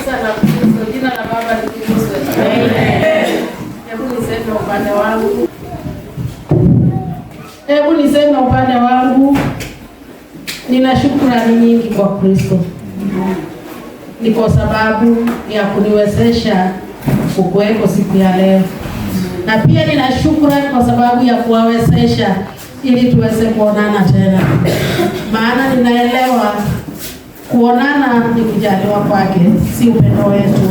Yesu anakusifiwa. Jina la Baba litukuzwe. Amen. Hebu niseme upande wangu. Nina shukrani nyingi kwa Kristo. Ni kwa sababu ya kuniwezesha kukuwepo siku ya leo. Na pia nina shukrani kwa sababu ya kuwawezesha ili tuweze kuonana tena. Maana ninaelewa kuonana ni kujaliwa kwake, si upendo wetu.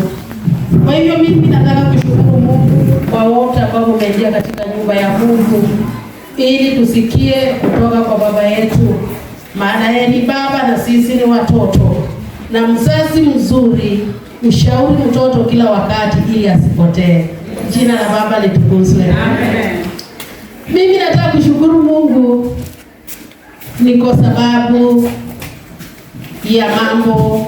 Kwa hivyo mimi nataka kushukuru Mungu kwa wote ambao wameingia katika nyumba ya Mungu ili tusikie kutoka kwa baba yetu. Maana yeye ni baba na sisi ni watoto. Na mzazi mzuri mshauri mtoto kila wakati ili asipotee. Jina la Baba litukuzwe. Amen. Mimi nataka kushukuru Mungu ni kwa sababu ya mambo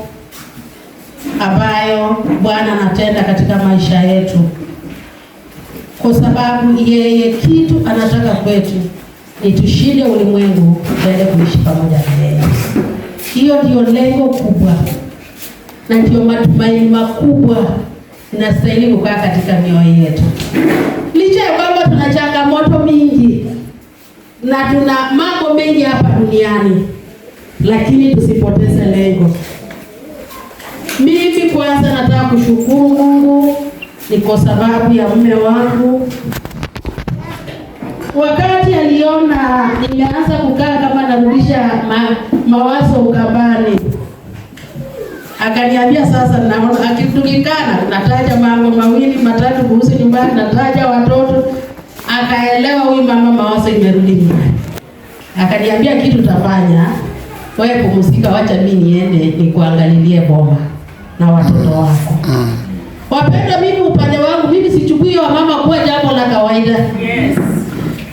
ambayo Bwana anatenda katika maisha yetu. Kwa sababu yeye kitu anataka kwetu ni tushinde ulimwengu, tuende kuishi pamoja na yeye. Hiyo ndio lengo kubwa na ndio matumaini makubwa inastahili kukaa katika mioyo yetu. Licha ya kwamba tuna changamoto mingi na tuna mambo mengi hapa duniani, lakini tusipoteze lengo. Mimi kwanza nataka kushukuru Mungu ni kwa sababu ya mume wangu. Wakati aliona nimeanza kukaa kama narudisha mawazo ukabani, akaniambia sasa naona akitukikana nataja mambo mawili matatu kuhusu nyumbani, nataja watoto. Akaelewa huyu mama mawazo imerudi nyumbani. Akaniambia kitu tafanya, wewe pumzika, wacha mimi niende nikuangalilie boma na watoto wako. Wapenda, mimi upande wangu mimi sichukui wa mama kuwa jambo la kawaida. Yes.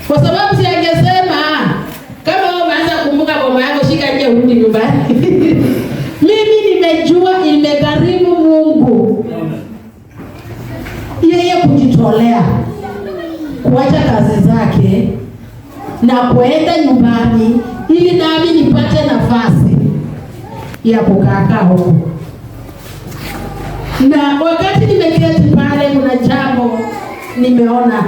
Kwa sababu si angesema kama wewe umeanza kumbuka boma yako, shika nje urudi nyumbani. Mimi nimejua imegharimu Mungu yeye kujitolea kuacha kazi zake na kuenda nyumbani ili nami nipate nafasi ya kukaa huko. Na wakati nimeketi pale, kuna jambo nimeona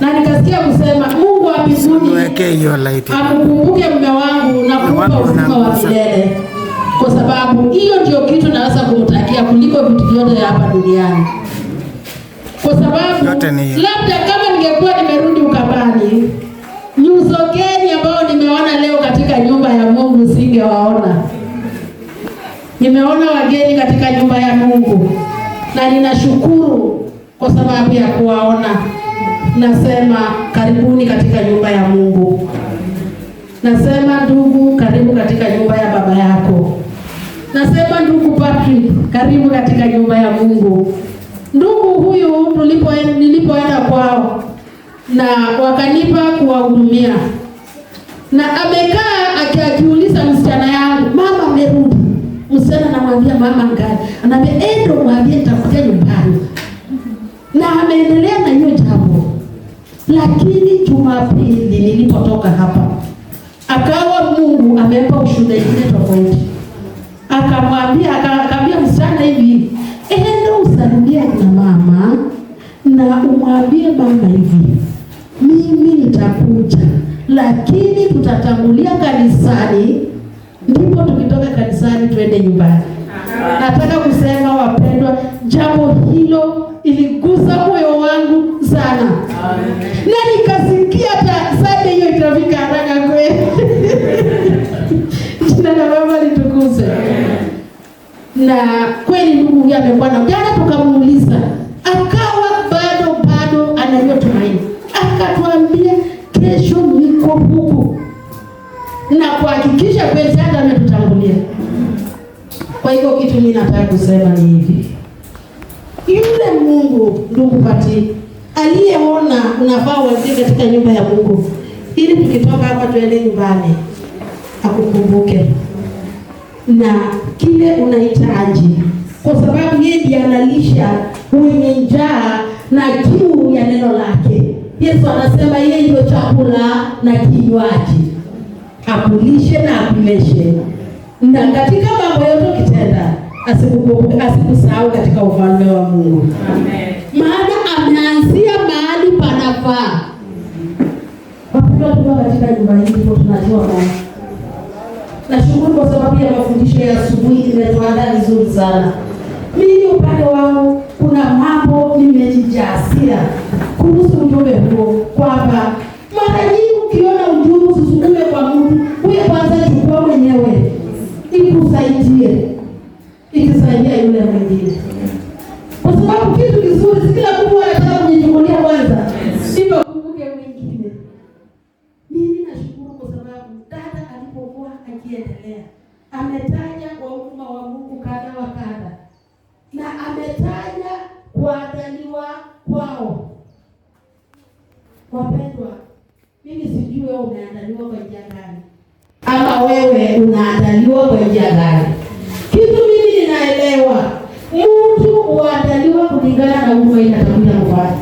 na nikasikia kusema Mungu wa mbinguni amkumbuke mume wangu na kumpa uzima wa milele. Kwa sababu hiyo ndio kitu naweza kumtakia kuliko vitu vyote hapa duniani. Kwa sababu labda kama ningekuwa nimerudi ukabani, nyuso geni ambao nimeona leo katika nyumba ya Mungu singewaona. Nimeona wageni katika nyumba ya Mungu na ninashukuru kwa sababu ya kuwaona. Nasema karibuni katika nyumba ya Mungu. Nasema ndugu, karibu katika nyumba ya baba yako. Nasema ndugu Patrick, karibu katika nyumba ya Mungu. Ndugu huyu nilipoenda kwao na wakanipa kuwahudumia, na amekaa akiuliza msichana yangu, mama amerudi. Msichana namwambia mama ngani? Anambia endo mwambie nitakuja nyumbani. Na ameendelea na hiyo jambo. Lakini Jumapili nilipotoka hapa, akawa Mungu amempa ushuhuda mwingine tofauti. Akamwambia msichana hivi, endo usalimia na mama na umwambie mama hivi, mimi nitakuja, lakini tutatangulia kanisani, ndipo tukitoka kanisani tuende nyumbani. Nataka kusema wapendwa, jambo hilo iligusa moyo wangu sana. Na nikasikia sasa hiyo itafika haraka kweli. Jina la Baba litukuzwe. Na kweli ndugu huyu amekuwa na jana, tukamuuliza akawa bado anayo tumaini. Akatuambia kesho niko huku, na kuhakikisha kweli hata ametutangulia. Kwa hivyo kitu mimi nataka kusema ni hivi. Yule Mungu ndugu Pati aliyeona unafaa uwe katika nyumba ya Mungu ili tukitoka hapa tuende nyumbani akukumbuke na kile unahitaji, kwa sababu yeye ndiye analisha wenye njaa na kiu ya neno lake. Yesu anasema yeye ndio chakula na kinywaji, akulishe na akuleshe. Na katika mambo yote ukitenda, asikusahau katika ufalme wa Mungu. Amen. Maana ameanzia mahali panafaa. Wapendwa, tuko katika nyumba hii kwa tunajua Mungu. Nashukuru kwa sababu ya mafundisho ya asubuhi, imetuandaa vizuri sana. Mimi upande wangu kuna mambo nimejijasia kuhusu ujumbe huo, kwamba mara nyingi ukiona ujumbe usisukume kwa mtu, wewe kwanza chukua mwenyewe ikusaidie, ikisaidia yule mwingine. Kwa sababu kitu kizuri si kila mtu anataka kujichukulia kwanza, sivyo kumbuke mwingine. Mimi nashukuru kwa sababu dada alipokuwa akiendelea ametaja kwa huruma wa Mungu kadha wa kadha, na ametaja kuandaliwa kwao. Wapendwa, mimi sijui wewe umeandaliwa kwa njia gani, ama wewe unaandaliwa kwa njia gani. Kitu mimi ninaelewa, mtu huandaliwa kulingana na huduma inayokuja kufanya.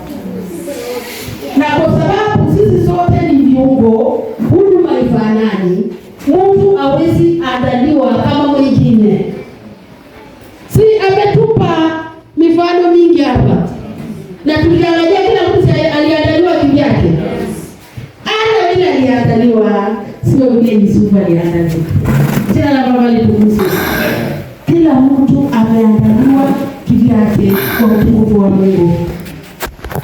Na kwa sababu sisi sote ni viungo, huduma ifanani, mtu hawezi andaliwa kama mwingine. Si ametupa mifano mingi hapa, na tukiangalia kila mtu aliandaliwa kivyake. Ana vile aliandaliwa, sio vile Yusufu aliandaliwa. Jina la Baba litukuzwe. Kila mtu ameandaliwa kivyake kwa utukufu wa Mungu.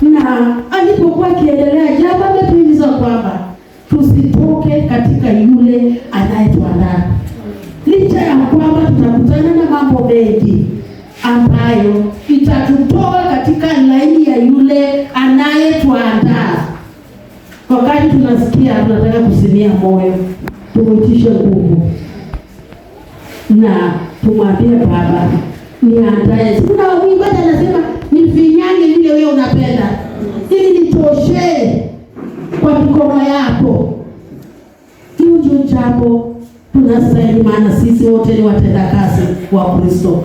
Na alipokuwa akiendelea, jambo ametuhimiza kwamba tusitoke katika yule anayetuandaa. Licha ya kwamba tutakutana na mambo mengi ambayo itatutoa katika laini ya yule anayetuandaa. Wakati tunasikia tunataka kusimia moyo, tumuitishe nguvu na tumwambie Baba, niandae. Kuna mwimbaji anasema nifinyange vile wewe unapenda, ili nitoshe kwa mikono yako. Hiyo ndio jambo tunastahili, maana sisi wote ni watendakazi wa Kristo.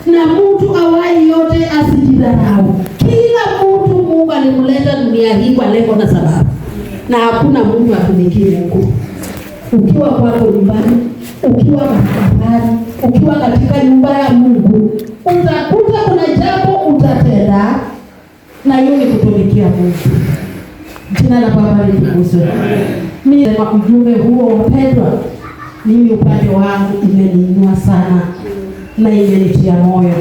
Na mtu awali yote asijidharau. Kila mtu Mungu alimleta dunia hii kwa lengo na sababu. Na hakuna mtu atumikie Mungu. Ukiwa kwako nyumbani, ukiwa kanisani, ukiwa katika nyumba ya Mungu, utakuta kuna jambo utatenda, na hiyo ni kutumikia Mungu. Jina la Baba litukuzwe. Mimi kwa ujumbe huo, wapendwa, mimi upande wangu imeniinua sana na imenitia moyo.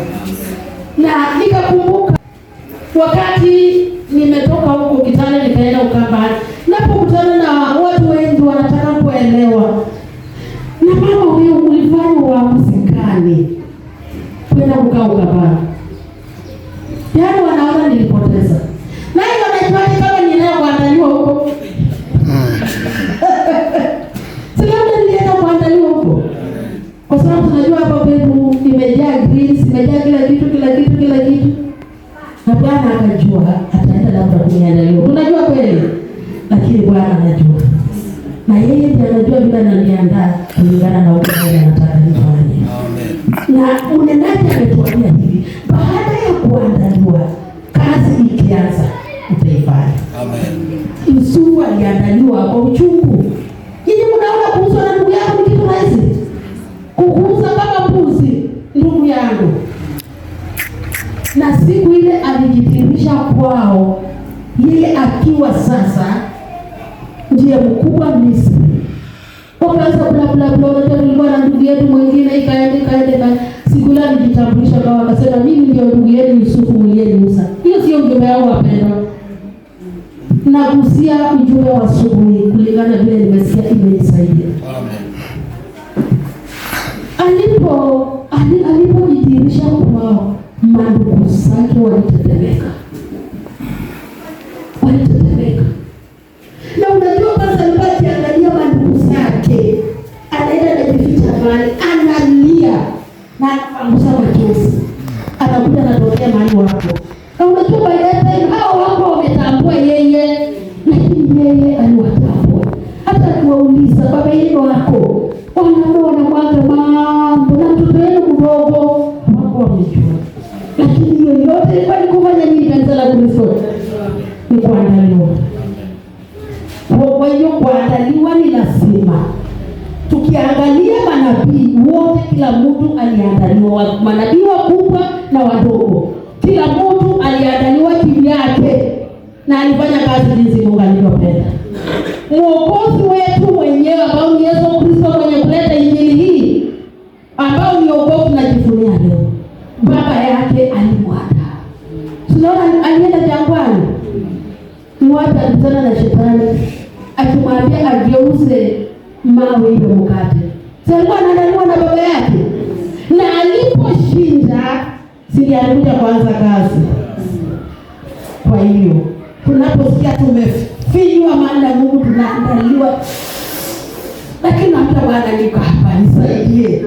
Na nikakumbuka wakati nimetoka huko Kitale nikaenda Ukambani, napokutana na watu wengi wanataka kuelewa, na mama huyo ulifanya uamuzi gani kwenda kukaa Ukambani? Yaani wanaona nilipoteza. Na hiyo wanaitwaje kama ninaenda kuandaliwa huko? Sasa nilienda kuandaliwa huko. Kwa sababu tunajua hapa kwetu imejaa greens, imejaa kila kitu. Na Bwana anajua ataenda labda kuniandaliwa. Unajua kweli? Lakini Bwana anajua. Na yeye ndiye anajua vile ananiandaa kulingana na upendo anataka nifanye. Amen. Na unenaji ametuambia hivi, baada ya kuandaliwa, kazi ikianza utaifanya. Amen. Yusufu aliandaliwa kwa uchungu. Yeye mnaona kuhusu na ndugu yako ni kitu rahisi? Kuhuza kama mbuzi, ndugu yangu. Na siku ile alijitirisha kwao, yeye akiwa sasa ndiye mkubwa Misri. Wakaanza bla tulikuwa na ndugu yetu mwingine ikaenda siku ile alijitambulisha kwa wakasema mimi ndio ndugu yenu Yusufu mliyeniuza. Hiyo sio ujumbe wao wapendwa. Na kusia ujumbe wa asubuhi kulingana vile nimesikia imenisaidia. Amen. Alipojitirisha kwao, mandugu zake walitetemeka. Na unajua kwanza alikuwa akiangalia mandugu zake, anaenda anajificha mahali, analia na anapangusa machozi. Anakuja anatokea mahali wako. Na unajua by that time hao wako wametambua yeye, lakini yeye aliwatambua. Hata kuwauliza baba yenu wako, wanamwaga mambo na mtoto wenu mdogo, wako wamejua. Lakini hiyo yote ilikuwa ni kufanya nini kanisa la Kristo? Ni kuandaliwa. Kwa hiyo kuandaliwa ni lazima. Tukiangalia manabii wote, kila mtu aliandaliwa, manabii wakubwa na wadogo, kila mtu aliandaliwa kivyake na alifanya kazi jinsi Mungu alivyopenda. Mwokozi wetu mwenyewe ambao ni Yesu Kristo mwenye kuleta injili hii ambao ni wokovu tunajivunia leo, baba yake alimwanda. Tunaona alienda jangwani, ni watu alikutana na shetani akimwambia ageuze mawe iwe mkate. Sasa anaandaliwa na baba yake, na aliposhinda sisi alikuja kuanza kazi. Kwa hiyo tunaposikia tumefinywa maana Mungu tunaandaliwa, lakini hata Bwana niko hapa, nisaidie.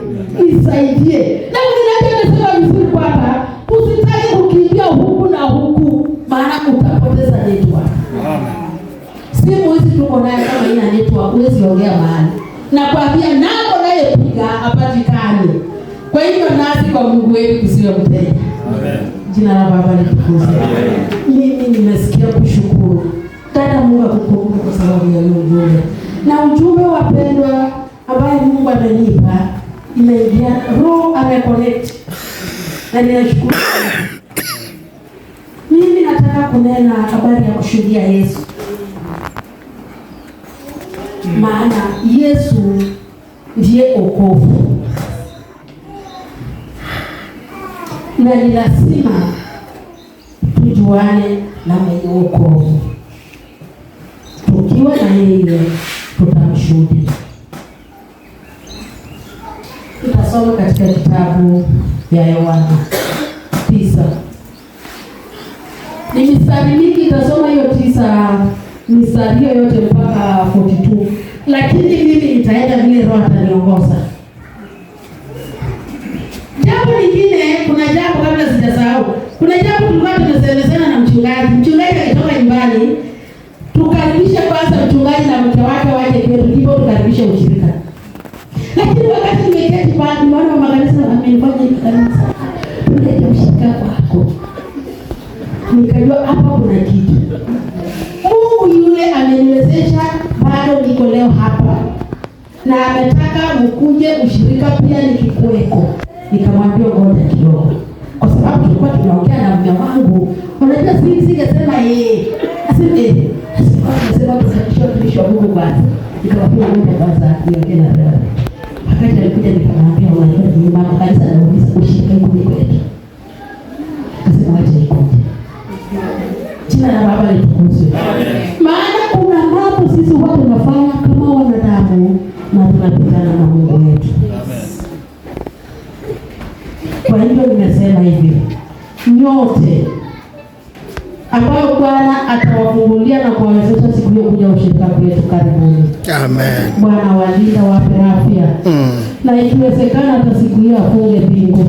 Na ninataka vizuri kwamba usitaki kukimbia huku na huku, maana utapoteza network. Simu hizi tuko nayo kama ina network, huwezi ongea mahali. Na kwambia nako naye piga hapatikani. Kwa hiyo nasi kwa Mungu wetu kusiwe mteja. Amen. Jina la Baba litukuzwe. Mimi nimesikia kushukuru. Dada, Mungu akukumbuke kwa sababu ya ujumbe. Na ujumbe wapendwa ambaye Mungu amenipa imeingia, roho ameconnect. Na ninashukuru. Mimi nataka kunena habari ya kushuhudia Yesu. Maana Yesu ndiye wokovu. Na ni lazima tujuane na mwenye wokovu. Tukiwa na yeye tutamshuhudia. Tutasoma katika kitabu ya Yohana 9. Ni mistari mingi, tutasoma hiyo 9 mistari yote mpaka 42. Lakini mimi nitaenda vile Roho ataniongoza. Jambo lingine, kuna jambo kabla sijasahau. Kuna jambo tulikuwa tunasemezana na mchungaji. Mchungaji alitoka nyumbani, tukaribisha kwanza mchungaji na mke wake waje kwetu, ndipo tukaribisha ushirika. Lakini wakati nimeketi pale, mwana wa makanisa amenifanya kanisa, "Tulete ushirika wako." Nikajua hapa kuna kitu. Mungu yule ameniwezesha bado niko leo hapa. Na ametaka mkuje ushirika pia nikikuweko. Nikamwambia ngoja kidogo. Kwa sababu tulikuwa tunaongea na mume wangu, unajua singesema Asema tunashukuru Mungu basi. Nikamwambia ngoja kwanza niongee na wewe. Wakati alikuja nikamwambia unajua ni mama kanisa na ushirika huko kwetu. Akasema acha nikuje. Jina la Baba litukuzwe. Maana kuna mambo sisi watu tunafanya kama wanadamu na tunapitana na Mungu wetu. Kwa hivyo nimesema hivi, nyote ambao Bwana atawafungulia na kuwawezesha siku hiyo kuja ushirika kwetu, karibuni. Amen. Bwana walinda, wape afya. Na ikiwezekana hata siku hiyo afunge bingu.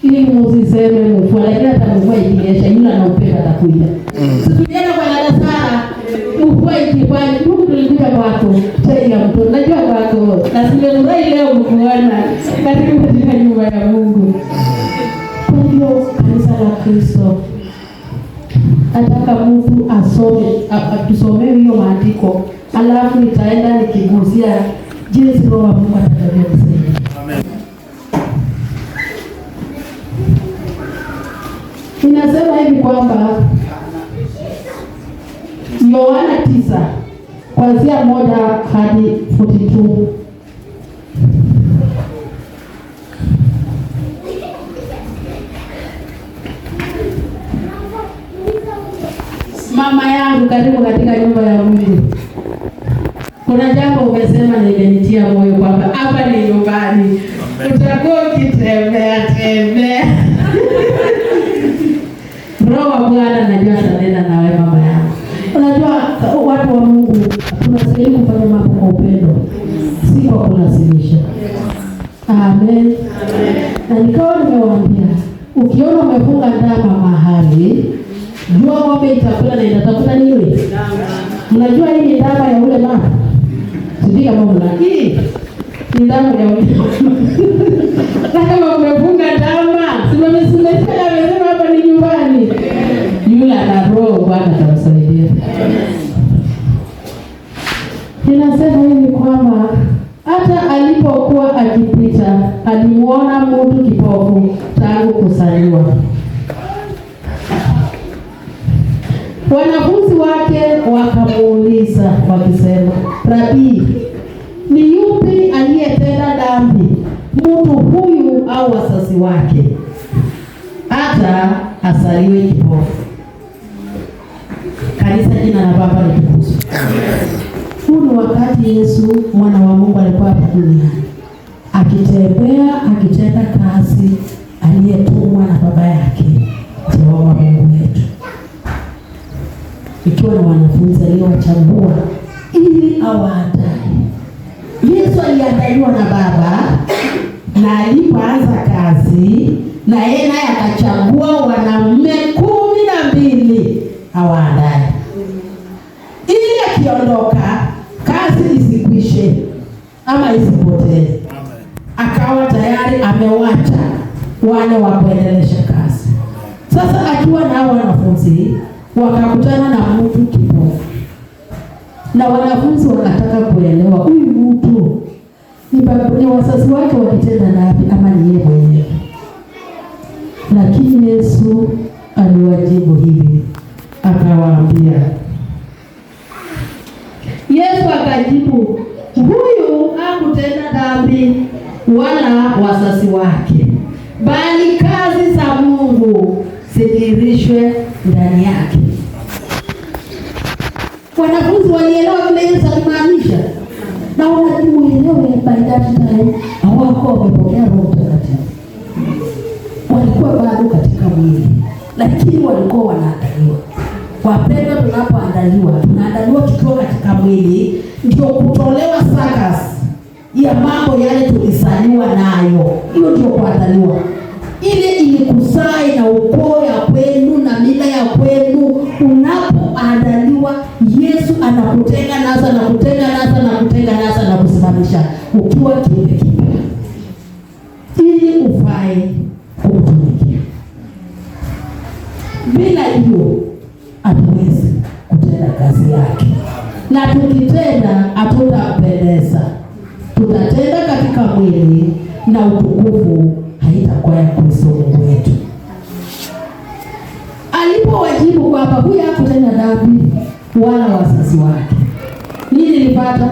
Ili msiseme mvua, lakini hata mvua ikinyesha yule anaupenda atakuja. Tukienda kwa dada Sara, mvua ikifanya, Mungu tulikuja kwako, chai ya mtoto. Najua kwako, na nimefurahi leo mkuona katika nyumba ya Mungu. Kwa hiyo kanisa la Kristo, nataka mtu atusomee hiyo maandiko, alafu nitaenda nikigusia jinsi Roho wa Mungu atakavyotusaidia. Amen. Ninasema hivi kwamba Yohana 9 kuanzia 1 hadi 42. Mama yangu, karibu katika nyumba ya Mungu. Kuna jambo umesema nimenitia moyo kwamba hapa ni nyumbani. Utakuwa ukitembea tembea. Roho wa Bwana najua atanena na wewe mama yangu. Unajua watu wa Mungu tunastahili kufanya mambo kwa upendo, si kwa kulazimisha. Amen. Na nikawa nimewaambia, ukiona umefunga ndama mahali, jua ng'ombe itakula na itatafuta nini? Mnajua hii ni ndama ya ule mama. Sisi kama mnaki ni ndama ya ule. Na kama umefunga ndama, simamesema amesema hapa ni nyumbani. Yule ana roho, Bwana atamsaidia. Ninasema hivi kwamba hata kuzaliwa. Wanafunzi wake wakamuuliza wakisema, Rabii, ni yupi aliyetenda dhambi, mtu huyu au wazazi wake, hata asaliwe kipofu? Kanisa, jina la Baba litukuzwe. Huu ni wakati Yesu mwana wa Mungu alikuwa hapa duniani akitembea, akitenda kazi aliyetumwa na Baba yake Jehova Mungu wetu, ikiwa na wanafunzi aliyowachagua ili awaandae. Yesu aliandaliwa na Baba, na alipoanza kazi na yeye naye akachagua wanaume 12 awaandae, ili akiondoka kazi isikwishe ama isipotee. Akawa tayari amewacha wale wa kuendelesha kazi. Sasa akiwa na wanafunzi wakakutana na mtu kipofu, na wanafunzi wakataka kuelewa huyu mtu ni wazazi wake wakitenda dhambi ama ni yeye mwenyewe. Lakini Yesu aliwajibu hivi, akawaambia, Yesu akajibu, huyu hakutenda dhambi wala wazazi wake, bali kazi za Mungu zidhihirishwe ndani yake. Wanafunzi walielewa vile Yesu alimaanisha, na wanaelewa by that time hawako wamepokea Roho Mtakatifu. Walikuwa bado katika mwili, lakini walikuwa wanaandaliwa. Wapendwa, tunapoandaliwa, tunaandaliwa tukiwa katika mwili, ndio kutolewa sakas ya mambo yale tulisaliwa nayo. Hiyo ndio kuandaliwa. Ile ilikusai na ukoo ya kwenu na mila ya kwenu. Unapoandaliwa, Yesu anakutenga nasa na kutenga nasa na kutenga nasa na kusimamisha ukiwa kiumbe kipya, ili ufae kumtumikia. Bila hiyo hatuwezi kutenda kazi yake, na tukitenda hatutampendeza. Tutatenda katika mwili na utukufu haitakuwa ya Kristo Mungu wetu. Alipowajibu kwamba huyu hakutenda dhambi wala wazazi wake, nini nilipata?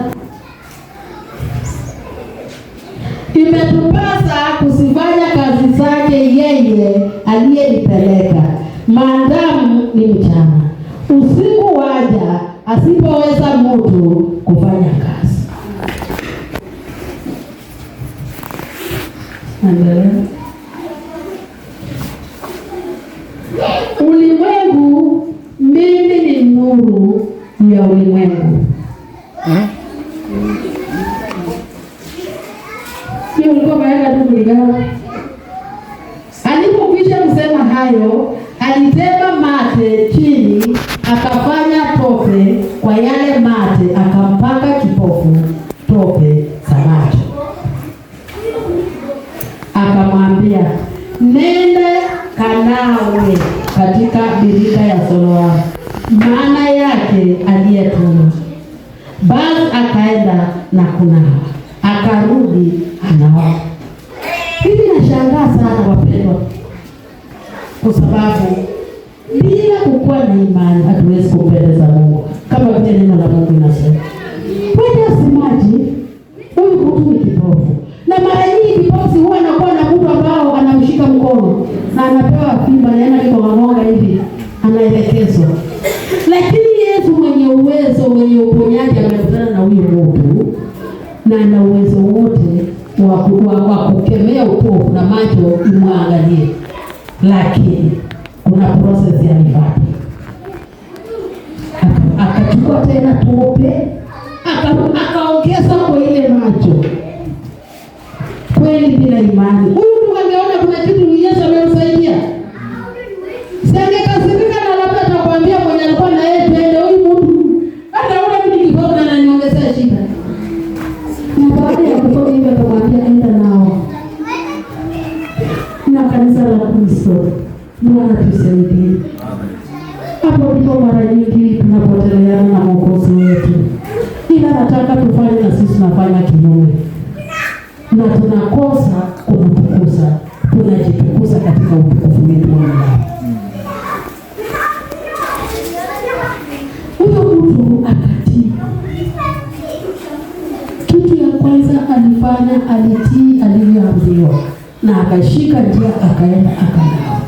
Imetupasa kuzifanya kazi zake yeye aliyenipeleka, maadamu ni mchana. Usiku waja asipoweza mtu kufanya kazi. Ulimwengu, mimi ni nuru ya ulimwengu. Hiyo ulikuwa maana tu kulingana. Alipokwisha kusema hayo, alitema mate chini, akafanya tope kwa yale mate, akampaka kipofu tope za macho. Akamwambia, nenda kanawe katika birika ya Siloamu, maana yake aliyetuma. Basi akaenda na kunawa, akarudi anawa. Hivi nashangaa sana wapendwa, kwa sababu bila kukuwa na imani hatuwezi kumpendeza Mungu, kama vile neno la Mungu linasema. Kwani asimaji huyu mtu ni kipofu, na mara nyingi kipofu huwa anakuwa na mtu ambao anamshika mkono na anapewa fimbo, naenda liko mamonga hivi anaelekezwa. Lakini Yesu mwenye uwezo, mwenye uponyaji, amekutana na huyu mtu na ana uwezo wote wa kukemea upofu na macho imwangalie. Lakini kuna process ya nifati. Akachukua tena tope, akaongeza kwa ile macho. Kweli bila imani, huyu mtu angeona kuna kitu Yesu amemsaidia, singekasirika na labda atakwambia mwenye alikuwa na yeye twende, huyu mtu anaona mimi kidogo na ananiongezea shida. Na baada ya kutoka hivyo akamwambia enda nao. Na kanisa la Kristo, Bwana tusaidie. Hapo ndipo mara nyingi tunapoteleana na Mwokozi wetu. Ila nataka tufanye na sisi tunafanya kinyume, na tunakosa kumtukuza tunajitukuza katika utukufu wetu wa Mungu. Huyo mtu akatii. Kitu ya kwanza alifanya, alitii alivyoambiwa, na akashika njia akaenda akanawa.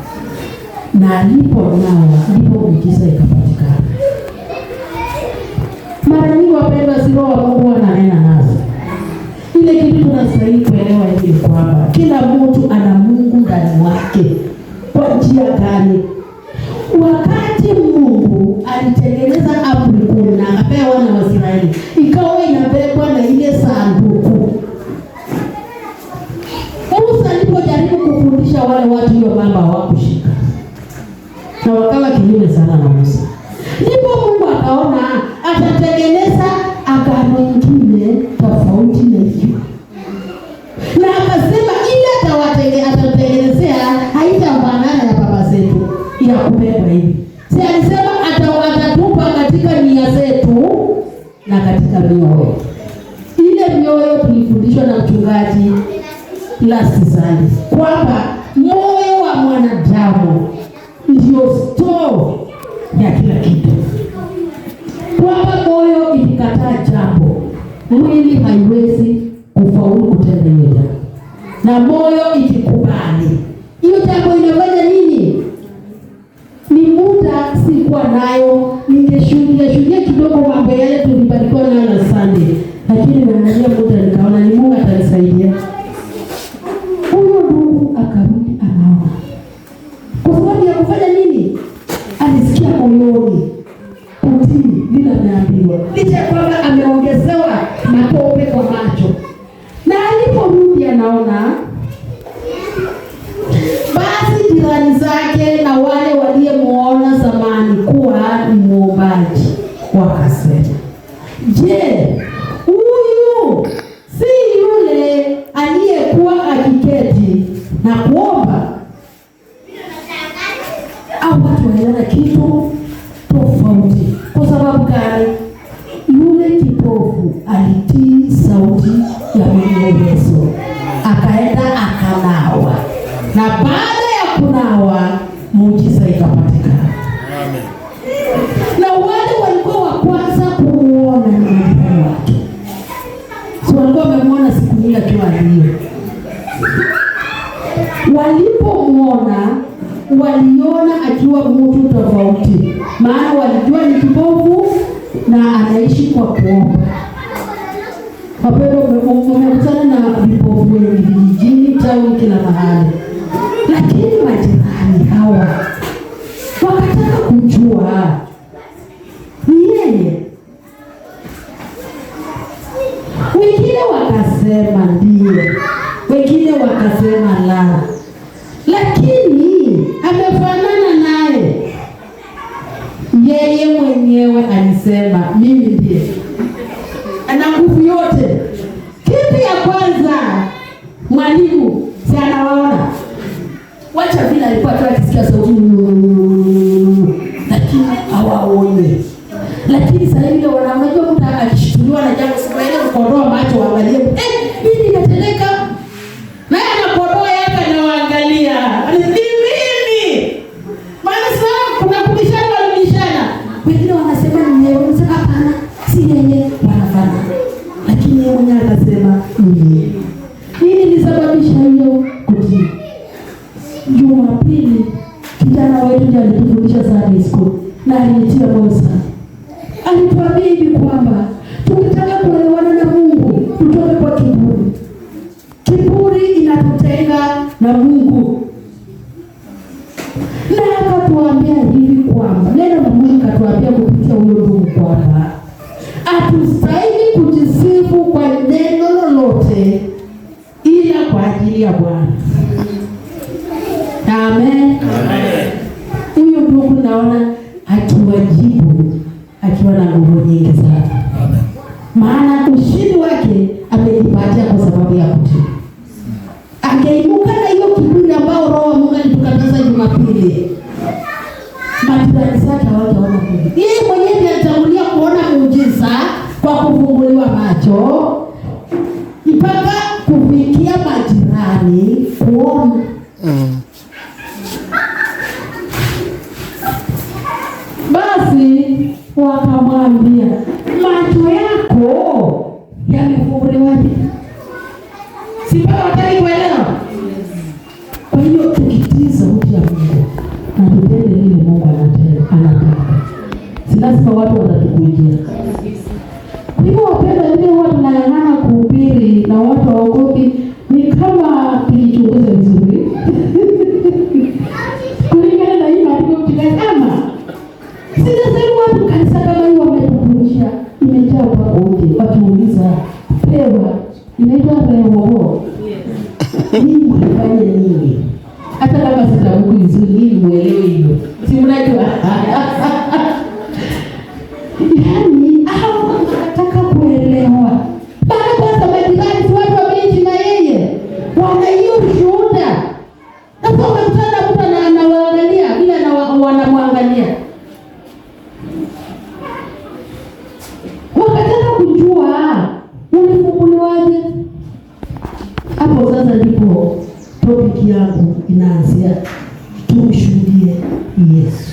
Na aliponawa ndipo miujiza ikapatikana. Mara nyingi wapendwa, si Roho wa Mungu ananena nasi. Ile kitu tunastahili kuelewa hivi kwamba kila mtu ana Mungu ndani mwake. Kwa njia gani? Wakati Mungu alitengeneza amri 10 na akapea wana wa Israeli, ikawa inabebwa na ile sanduku. Musa alipojaribu kufundisha wale watu hiyo mambo hawakushika. Na wakawa kinyume sana na Musa. Ndipo Mungu akaona atatengeneza agano lingine tofauti na hiyo. Na akasema ile atatengenezea haitafanana ya baba zetu ya kubebwa hivi. Si alisema atatupa katika nia zetu na katika mioyo. Ile mioyo tulifundishwa na mchungaji last Sunday kwamba moyo wa mwanadamu ndio store ya kila kitu. Kwamba moyo ikikataa jambo, mwili haiwezi kufaulu kutenda hiyo. Na moyo ikikubali, hiyo jambo inafanya nini? Ni muda sikuwa nayo, ningeshuhudia kidogo mambo yale tulibarikiwa nayo na Sunday. Lakini naangalia muda nikaona ni Mungu atanisaidia. Huyo ndugu akarudi anaona. Kwa sababu ya kufanya nini? Alisikia moyoni kutii bila ameambiwa. Licha kwamba ameongezewa matope kwa macho. Na aliporudi anaona, basi jirani zake na wale waliemuona zamani kuwa ni muombaji wakasema, je, huyu si yule aliyekuwa akiketi na kuomba? Au watu waliona kitu tofauti. Kwa sababu gani? Yule kipofu alitii sauti ya mwenye Yesu, akaenda akanawa. Na baada ya kunawa muujiza ikapatikana. Amen. Na wale walikuwa wa kwanza kumuona ni mwenye wake. So walikuwa wamemuona siku nyingi akiwa hiyo. Walipomuona waliona akiwa mtu tofauti. Maana walijua ni kipofu na anaishi kwa kuomba. Wapendwa, mmekutana na vipofu wengi vijijini, town, kila mahali. Lakini majirani hawa wakataka kujua ni yeye. Wengine wakasema ndio, wengine wakasema la. Lakini amefanana naye. Yeye mwenyewe alisema mimi ndiye. Ana nguvu yote. Kitu ya kwanza, mwalimu si anawaona. Wacha vile alikuwa tu akisikia sauti, lakini hawaoni. Lakini sasa hivi wanamjua mtu akishtuliwa na jambo siku ile kuondoa macho waangalie. Mimi nimeteleka. Na anakodoa yake na waangalia. Mimi. Maana sasa kuna kubishana walibishana. Wengine wanasema ni yeye, wanasema hapana, si yeye, wanafanya. Lakini yeye mwenyewe akasema ni yeye. Nini ilisababisha hiyo kutii? Jumapili kijana wetu ndiye alitufundisha Sunday school na alinitia moyo sana. Alituambia hivi kwamba tukitaka kuelewana na Mungu tutoke kwa kiburi. Kiburi inatutenga na Mungu. Na akatuambia hivi kwamba neno la Mungu katuambia kupitia huyo ndugu kwamba hatustahili kujisifu kwa neno lolote ila kwa ajili ya Bwana. Amen. Huyo ndugu naona akiwajibu akiwa na nguvu nyingi sana. Maana ushindi wake amejipatia kwa sababu ya kutii. Angeinuka na hiyo kiburi ambao Roho wa Mungu alitukataza Jumapili, majirani zake hawajaona kweli. Yeye mwenyewe ndiye alitangulia kuona muujiza kwa kufunguliwa macho mpaka kufikia majirani Basi wakamwambia, macho yako yamefumbuliwaje? Si bado hataki kuelewa? Kwa hiyo tukitii sauti ya Mungu na tutende lile Mungu anataka, si lazima watu watatukujia. Hivyo wapenda, vile huwa tunang'ang'ana kuhubiri na watu waogopi, ni kama tulichunguza vizuri kulingana na hii maandiko tukasema, sijasema watu kanisa kama hiyo wametukunisha, imejaa kwa wote, wakiuliza pewa inaitwa pewa nini, mfanye nini? Hata kama sitabuku vizuri, nini muelewe hiyo, si mnajua yaani hao wanataka kuelewa. Baada kwa sababu gani watu wameishi na yeye wana hiyo ushuhuda, na kwa mtana mtu anawaangalia bila wanamwangalia, wakataka kujua ulifumbuliwaje. Hapo sasa ndipo topic yangu inaanzia, tumshuhudie Yesu.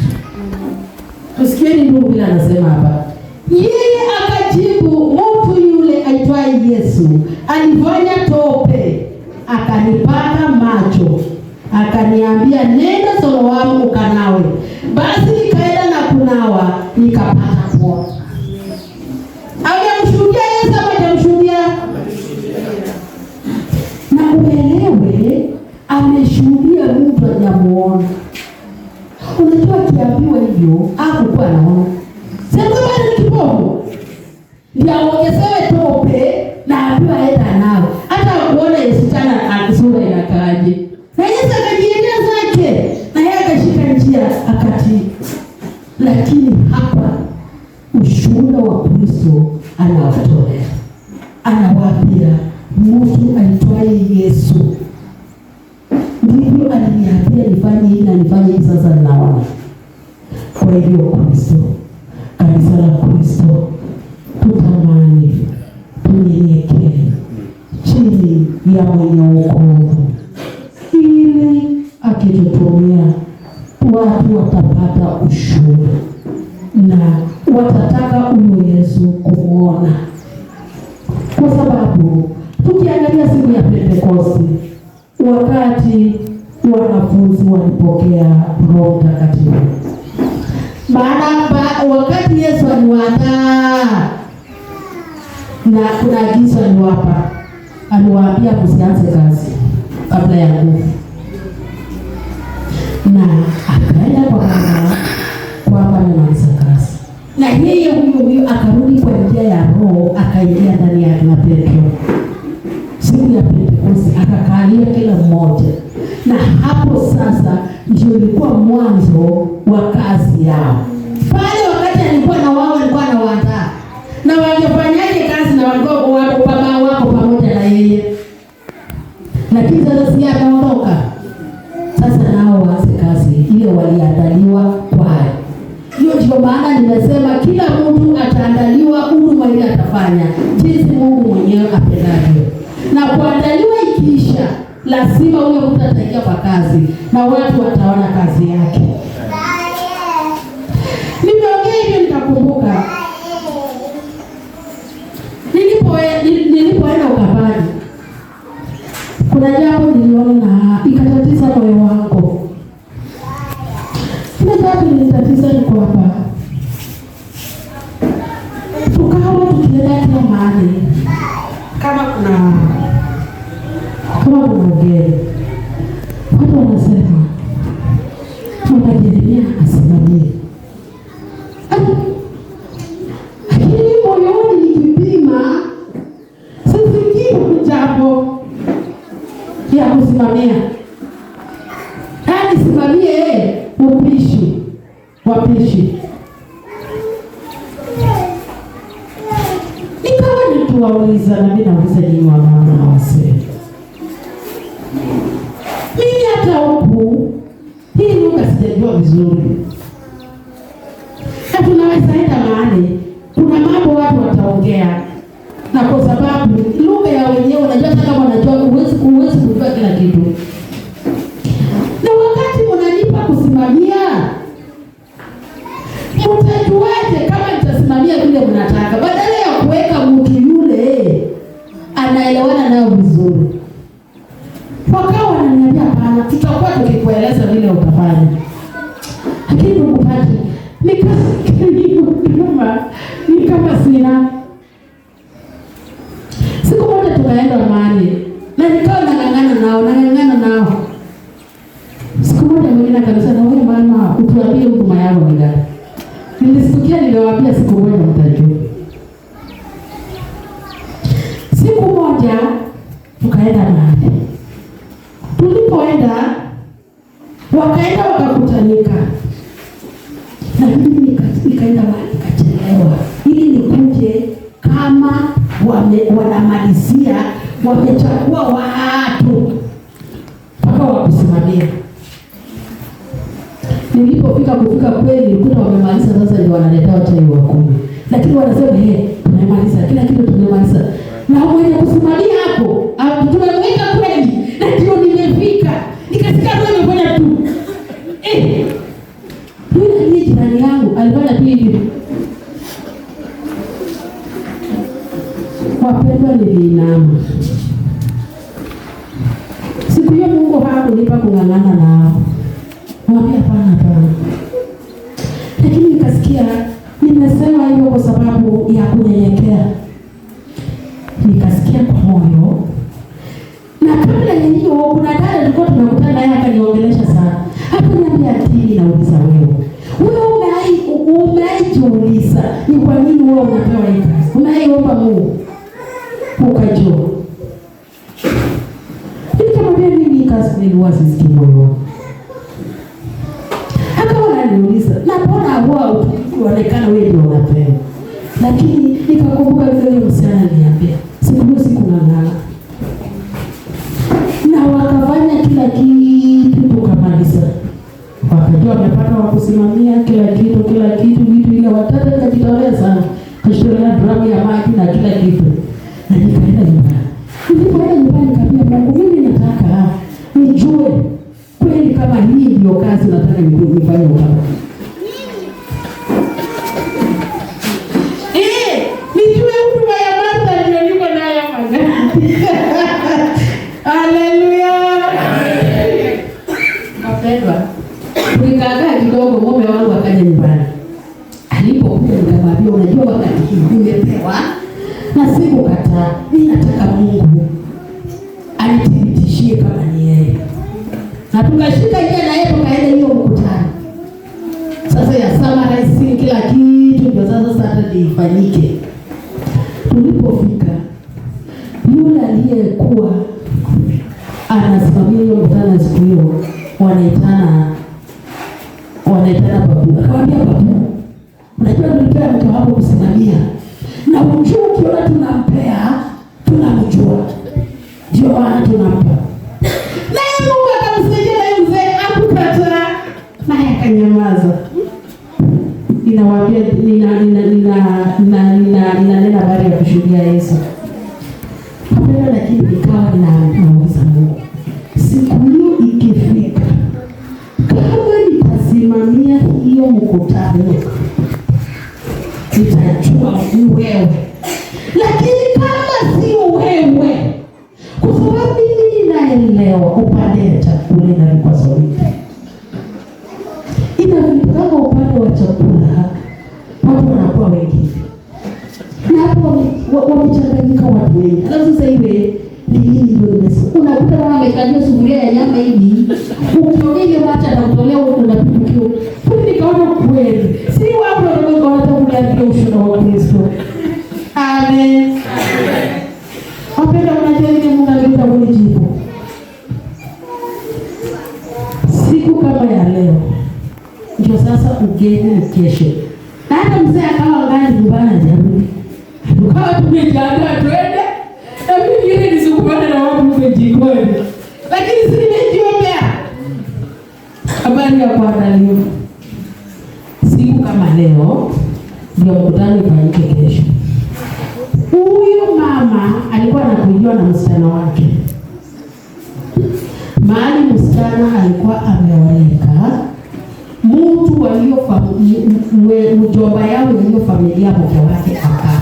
Tusikieni ndugu bila anasema hapa. Yeye akajibu, mtu yule aitwaye Yesu alifanya tope, akanipaka macho, akaniambia, nenda Siloamu ukanawe. Basi nikaenda na kunawa, nikapata kuona. Hajamshuhudia Yesu ama hajamshuhudia? Na uelewe, ameshuhudia mtu hajamuona. Unajua kiambiwa hivyo, hakukuwa anaona. Sasa bado ni kipofu. Ndio aongezewe tope na ambiwa aenda nao. Hata kuona Yesu tena akisura inakaaje. Na Yesu akajiendea zake, na yeye akashika njia akati. Lakini hapa ushuhuda wa Kristo anawatolea. Anawaambia, mtu aitwaye Yesu ndivyo aliniambia nifanye hili na nifanye hili, sasa ninaona. Kwa hivyo Kristo, kanisa la Kristo, tutamani tunyenyekee chini ya mwenye wokovu, ili akitutumia watu watapata ushuhuda na watataka huyo Yesu kumwona. Kwa sababu tukiangalia siku ya Pentekoste, wakati wanafunzi walipokea Roho Mtakatifu, wakati Yesu aliwaandaa na kuna agizo aliwapa, aliwaambia msianze kazi kabla ya nguvu, na akaenda kwa Baba kwamba anaanza kazi, na yeye huyo akarudi kwa njia ya Roho, akaingia ndani ya Petro. Siku ya Pentekoste akakaalia kila mmoja, na hapo sasa ndio ilikuwa mwanzo wa kazi yao. Pale wakati alikuwa na wao, alikuwa anawaandaa na wangefanyaje kazi, na walikuwa baba wako pamoja na yeye. Lakini sasa si anaondoka, sasa nao waanze kazi ile waliandaliwa kwayo. Hiyo ndio maana nimesema kila mtu ataandaliwa huduma ile atafanya jinsi Mungu mwenyewe apendavyo. Na kuandaliwa ikiisha, lazima huyo mtu ataingia kwa kazi na watu wataona kazi yake. Nimeongea hivyo nikakumbuka nilipoenda Ukambani, kuna jambo niliona na ikatatiza moyo wangu. Kuna jambo nilitatiza ni kwamba tukawa tukienda kila mahali, kama kuna ugeni, watu wanasema tunajirimia asimamie. Lakini moyoni nikipima, sisikii jambo ya kusimamia. Hadi simamie wapishi. Nikawa nituwauliza, na mimi nauliza nini wamama na wasee. Mimi hata huku hii lugha sijajua vizuri. Na tunaweza enda mahali, kuna mambo watu wataongea, na kwa sababu lugha ya wenyewe, unajua kama unajua huwezi kujua kila kitu. mtasimamia? Mtajuaje kama mtasimamia vile mnataka, badala ya kuweka mtu yule anaelewana nayo vizuri? Wakawa wananiambia hapana, tutakuwa tukikueleza vile utafanya. Lakini ndugu Patrick, ni kama sina. Siku moja tukaenda mahali na nikawa nang'ang'ana nao. Siku moja mwingine akasema, na wewe mama, utuambie huduma yako ni gani? Nilisikia niliwaambia siku moja mtajua. Siku moja tukaenda mahali. Tulipoenda wakaenda wakakutanika. Na mimi nikaenda mahali nikachelewa. Ili nikuje kama wanamalizia wamechagua watu mpaka wakusimamia. Nilipofika kweli nilikuta wamemaliza, sasa ndio wanaletea chai wa kunywa. Lakini wanasema tumemaliza kila kitu, tumemaliza. Na mwenye kusimamia hapo, tumemweka kweli. Na ndio nimefika. Nikasikia roho imefanya tu. Yule ni jirani yangu, alifanya tu hivi. Wapendwa, niliinama. Siku hiyo Mungu hakunipa kung'ang'ana nao. Mwambia hapana. Lakini nikasikia nimesema hivyo kwa sababu ya kunyenyekea. Nikasikia kwa moyo. Na kabla ya hiyo kuna dada tulikuwa tunakutana naye akaniongelesha sana. Hapo niambia akili nauliza wewe. Wewe umeijiuliza ni kwa nini wewe unapewa hii kazi? Unaiomba Mungu. Ukajua. Nikamwambia mimi kazi niliwa sisikii moyo. Niuliza, na mbona wao ukionekana wewe ndio unapewa? Lakini nikakumbuka vile msichana aliniambia, siku ng'ang'ana. Na wakafanya kila kitu tukamaliza. Wakajua wamepata wa kusimamia kila kitu vitu ile watata nikajitolea sana. Kashitolea drama ya maji na kila kitu. Na nikaenda nyumbani. Nilipoenda nyumbani nikamwambia Mungu, mimi nataka nijue kweli kama hii ndio kazi nataka nifanye hapa. Nijue huduma ya Martha ndio niko nayo magari. Haleluya. Mapendwa, tulikaa kidogo, mume wangu akaja nyumbani. Alipokuja nikamwambia, unajua wakati huu nimepewa na sikukataa. Mimi nataka Mungu anithibitishie kama ni yeye. Na tukashika njia na yeye tukaenda hiyo mkutano. Sasa ya summarize kila kitu ndio sasa ifanyike. Tulipofika yule aliyekuwa anasimamia hiyo mkutano siku hiyo wanaitana babu. Akamwambia babu, unajua tulipea mtu hapo kusimamia. Na ujue ukiona tunampea, tunamjua. Ndio maana tunampa. Mungu akamsaidia na mzee akukataa. Naye akanyamaza. Ninawaambia nina habari ya kushuhudia Yesu. Hapana, lakini nikawa nauliza Mungu, siku hiyo ikifika, kama nitasimamia hiyo mkutano, nitajua ni wewe. Lakini kama si wewe, kwa sababu mimi ninaelewa upande wa chakula na vikwazo vingi. Inafika upande wa chakula, watu wanakuwa wengi. Na hapo wamechanganyika watu wengi. Alafu sasa hivi ni nini ndio nimesema? Unakuta kama amekalia sufuria ya nyama hivi, ukiona ile macha na kutolea huko na tukio. Kwa nikaona kweli. Si wapo ndio wanataka ushuhuda wa Kristo. Amen. Wapenda wanajali Mungu analeta kujibu. Siku kama ya leo ndio sasa ugeni kesho. Na hata mzee akawa ngani nyumbani ajarudi. Tukawa tumejiandaa twende. Na mimi ile nisukumane na watu huko jikoni. Lakini si nimejiombea. Habari ya kuandaliwa. Siku kama leo ndio mkutano ifanyike kesho. Huyu mama alikuwa anakujiwa na msichana wake. Mahali msichana alikuwa ameoleka, mtu mjomba yao walio familia mke wake akafa,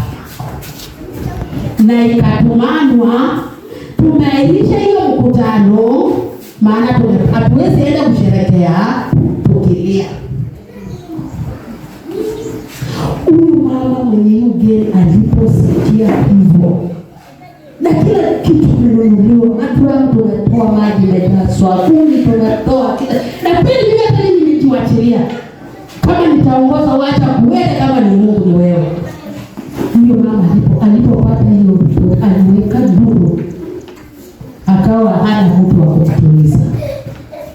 na ikatumanwa tumailisha hiyo mkutano, maana hatuwezi enda kusherehekea tukilia. Huyu mama mwenye mgeni aliposikia hivyo, na kila kitu kimenunuliwa, hata tunatoa maji na swakuni tunatoa kila, na pili mimi hata nimejiachilia kama nitaongoza wacha kuweka kama ni Mungu ni wewe. Huyo mama alipopata hiyo aliweka duru, akawa hana mtu wa kumtuliza.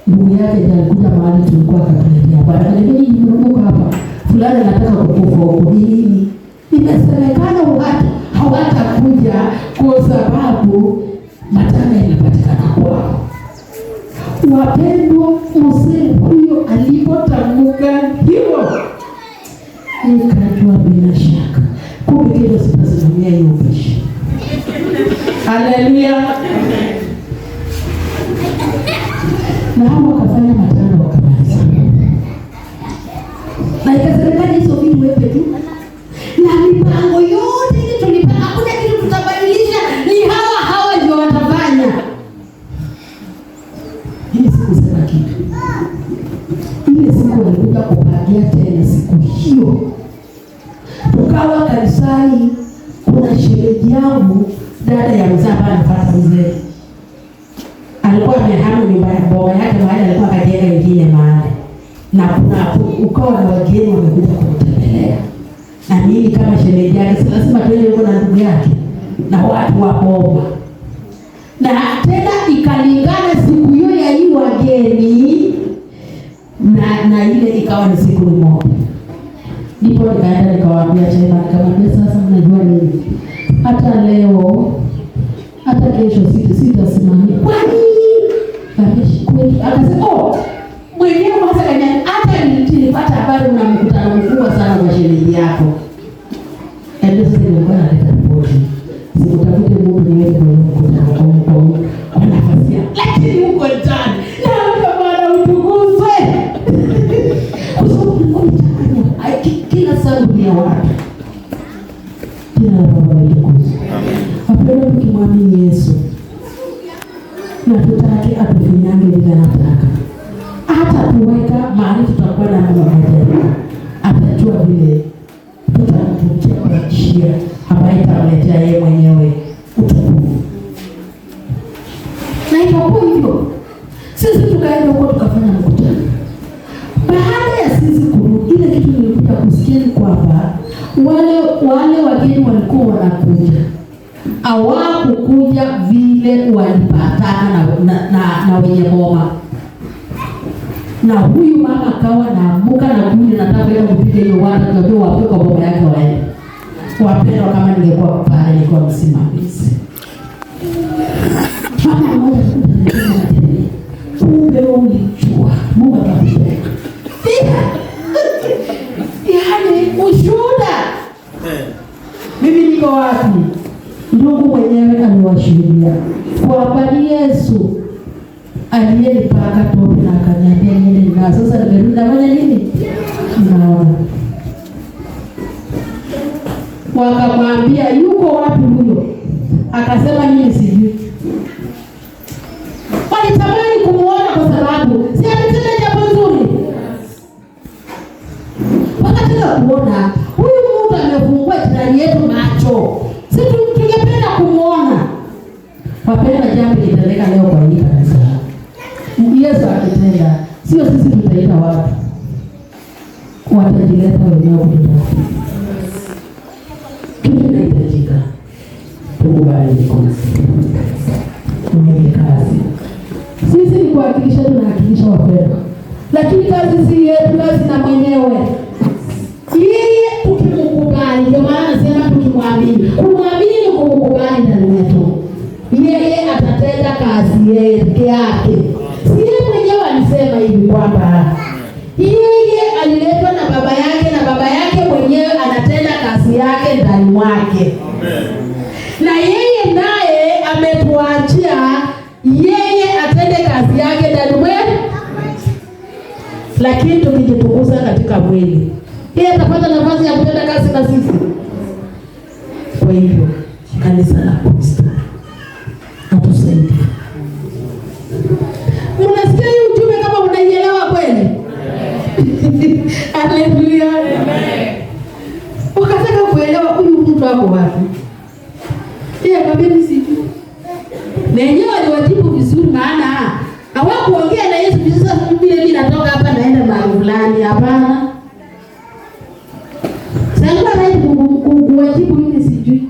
Ndugu yake ndiye alikuja mahali tulikuwa katuletea, bwana nini mnunuka hapa fulani anataka kukufa huko nini. Imesemekana watu hawatakuja kwa sababu matanga yanapatikana kwao. Wapendwa, mzee huyo alipotamka hivyo, nikajua bila shaka kumbe kile sitasimamia hiyo upishi. Haleluya. Na hao wakafanya matanga wakamaliza, na ikasemekana hizo vitu wepe tu na mipango yote ile tulipanga, hakuna kitu tutabadilisha, ni hawa ndio watafanya. Ile siku sema kitu, ile siku walikuja kupangia tena siku hiyo, tukawa kanisani, kuna sherehe yangu, dada ya mzee ambaye anafuata mzee alikuwa amehama nyumba ya baba yake mahali alikuwa kajenga nyingine mahali, na kuna ukawa na wageni wamekuja kumtembelea, na mimi kama shemeji yake lazima tuende huko na ndugu yake na watu wa Boma. Na tena ikalingana siku hiyo ya hii wageni na ile ikawa ni siku moja. Ndipo nikaenda nikawaambia chema, kama sasa mnajua nini, hata leo hata kesho sitasimamia. Kwa nini? Akasema mwenyewe hasa kanya, hata nilipata habari una mkutano mkubwa sana wa shemeji yako. Ndio sasa nilikuwa naleta ripoti. Sikutafute Mungu niweze kwa mkutano kwa nafasi yako. Lakini uko ndani. Na Bwana utukuzwe. Kwa sababu kila sababu ya watu. Kila Bwana utukuzwe. Wapendwa, tukimwamini Yesu na tutake atufinyange vile anataka, hata tuweka mahali tutakuwa na mmoja, atajua vile tutamtukia kwa njia ambayo itamletea yeye mwenyewe utukufu. Na itakuwa hivyo, sisi tukaenda huko tukafanya mkutano. Baada ya sisi kurudi, ile kitu nilikuja kusikia kwamba wale wageni walikuwa wanakuja, hawakukuja vile walipatana na wenye Boma. Na huyu mama akawa naamuka na kundi nataka kwenda kupiga hiyo watu ndio wape kwa Boma yake waende. Wapendwa, kama ningekuwa pale nilikuwa msimamizi. Mama mmoja kumbe ulijua Mungu atakupenda. Yaani ushuhuda. Mimi niko wapi? Ndugu mwenyewe aliwashuhudia kwamba Yesu aliyenipaka tope na akaniambia nini, na sasa nimerudi nafanya nini? Naona. Wakamwambia yuko wapi huyo? Akasema mimi sijui. Walitamani kumuona kwa sababu si ametenda jambo zuri. Wakataka kuona huyu Mungu amefungua jirani yetu macho. Sisi tungependa kumuona. Wapenda jambo litaendelea leo kwa hii kanisa. Yesu akitenda, sio sisi tutaita watu. Watajileta wenyewe kwetu. Tunahitajika tukubali mwenye kazi. Sisi ni kuwakilisha, tunawakilisha wapendwa. Lakini kazi si yetu, kazi na mwenyewe. Yeye tukimkubali, ndio maana nasema tukimwamini. Kumwamini kumkubali ndani mwetu. Yeye atatenda kazi yake. Yeye mwenyewe alisema hivi kwamba yeye aliletwa na baba yake na baba yake mwenyewe anatenda kazi yake ndani mwake. Amen. Na yeye naye ametuachia yeye atende kazi yake ndani mwetu. lakini tukijitukuza katika mwili, yeye atapata nafasi ya kutenda kazi na sisi. Kwa hivyo kanisa la Kristo atusaidie. Mnasikia hii ujumbe kama unaielewa kweli? Haleluya. Ukataka kuelewa huyu mtu wako wapi? Yeye kabisa sijui. Na yeye aliwajibu vizuri, maana hawakuongea na Yesu sasa vile mimi natoka hapa naenda mahali fulani, hapana. Sasa naye kuwajibu mimi sijui.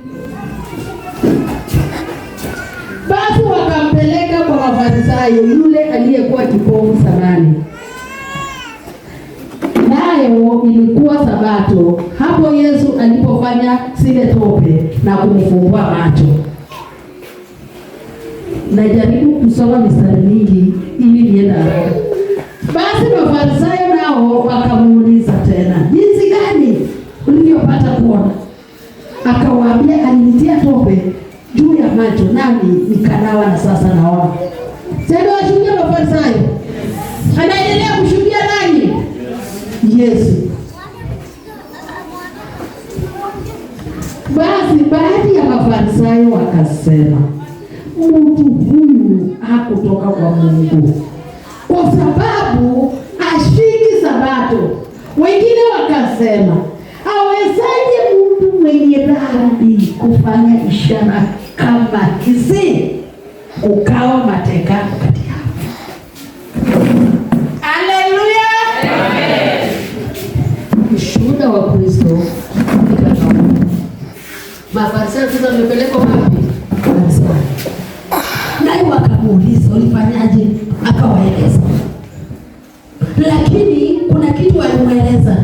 Basi wakampeleka kwa Mafarisayo yule aliyekuwa kipofu zamani. Nayo ilikuwa Sabato, hapo Yesu alipofanya zile tope na kumfungua macho. Najaribu kusoma mistari mingi ili nienda haraka. Basi Mafarisayo nao wakamuuliza tena, jinsi gani ulivyopata kuona? Akawaambia, alinitia tope juu ya macho nami nikanawa na sasa naona. Sasa washuhudia Mafarisayo. Anaendelea kushuhudia nani? Yesu. Basi baadhi ya Mafarisayo wakasema, mtu huyu hakutoka kwa Mungu kwa sababu ashiki Sabato. Wengine wakasema, awezaje mtu mwenye dhambi kufanya ishara kama hizi? Ukawa mateka kati yao. Haleluya. Amen. Ushuhuda wa Kristo ikatoka. Mafarisayo sasa wamepelekwa wapi? Kanisani. Naye wakamuuliza, ulifanyaje? Akawaeleza. Lakini kuna kitu walimweleza.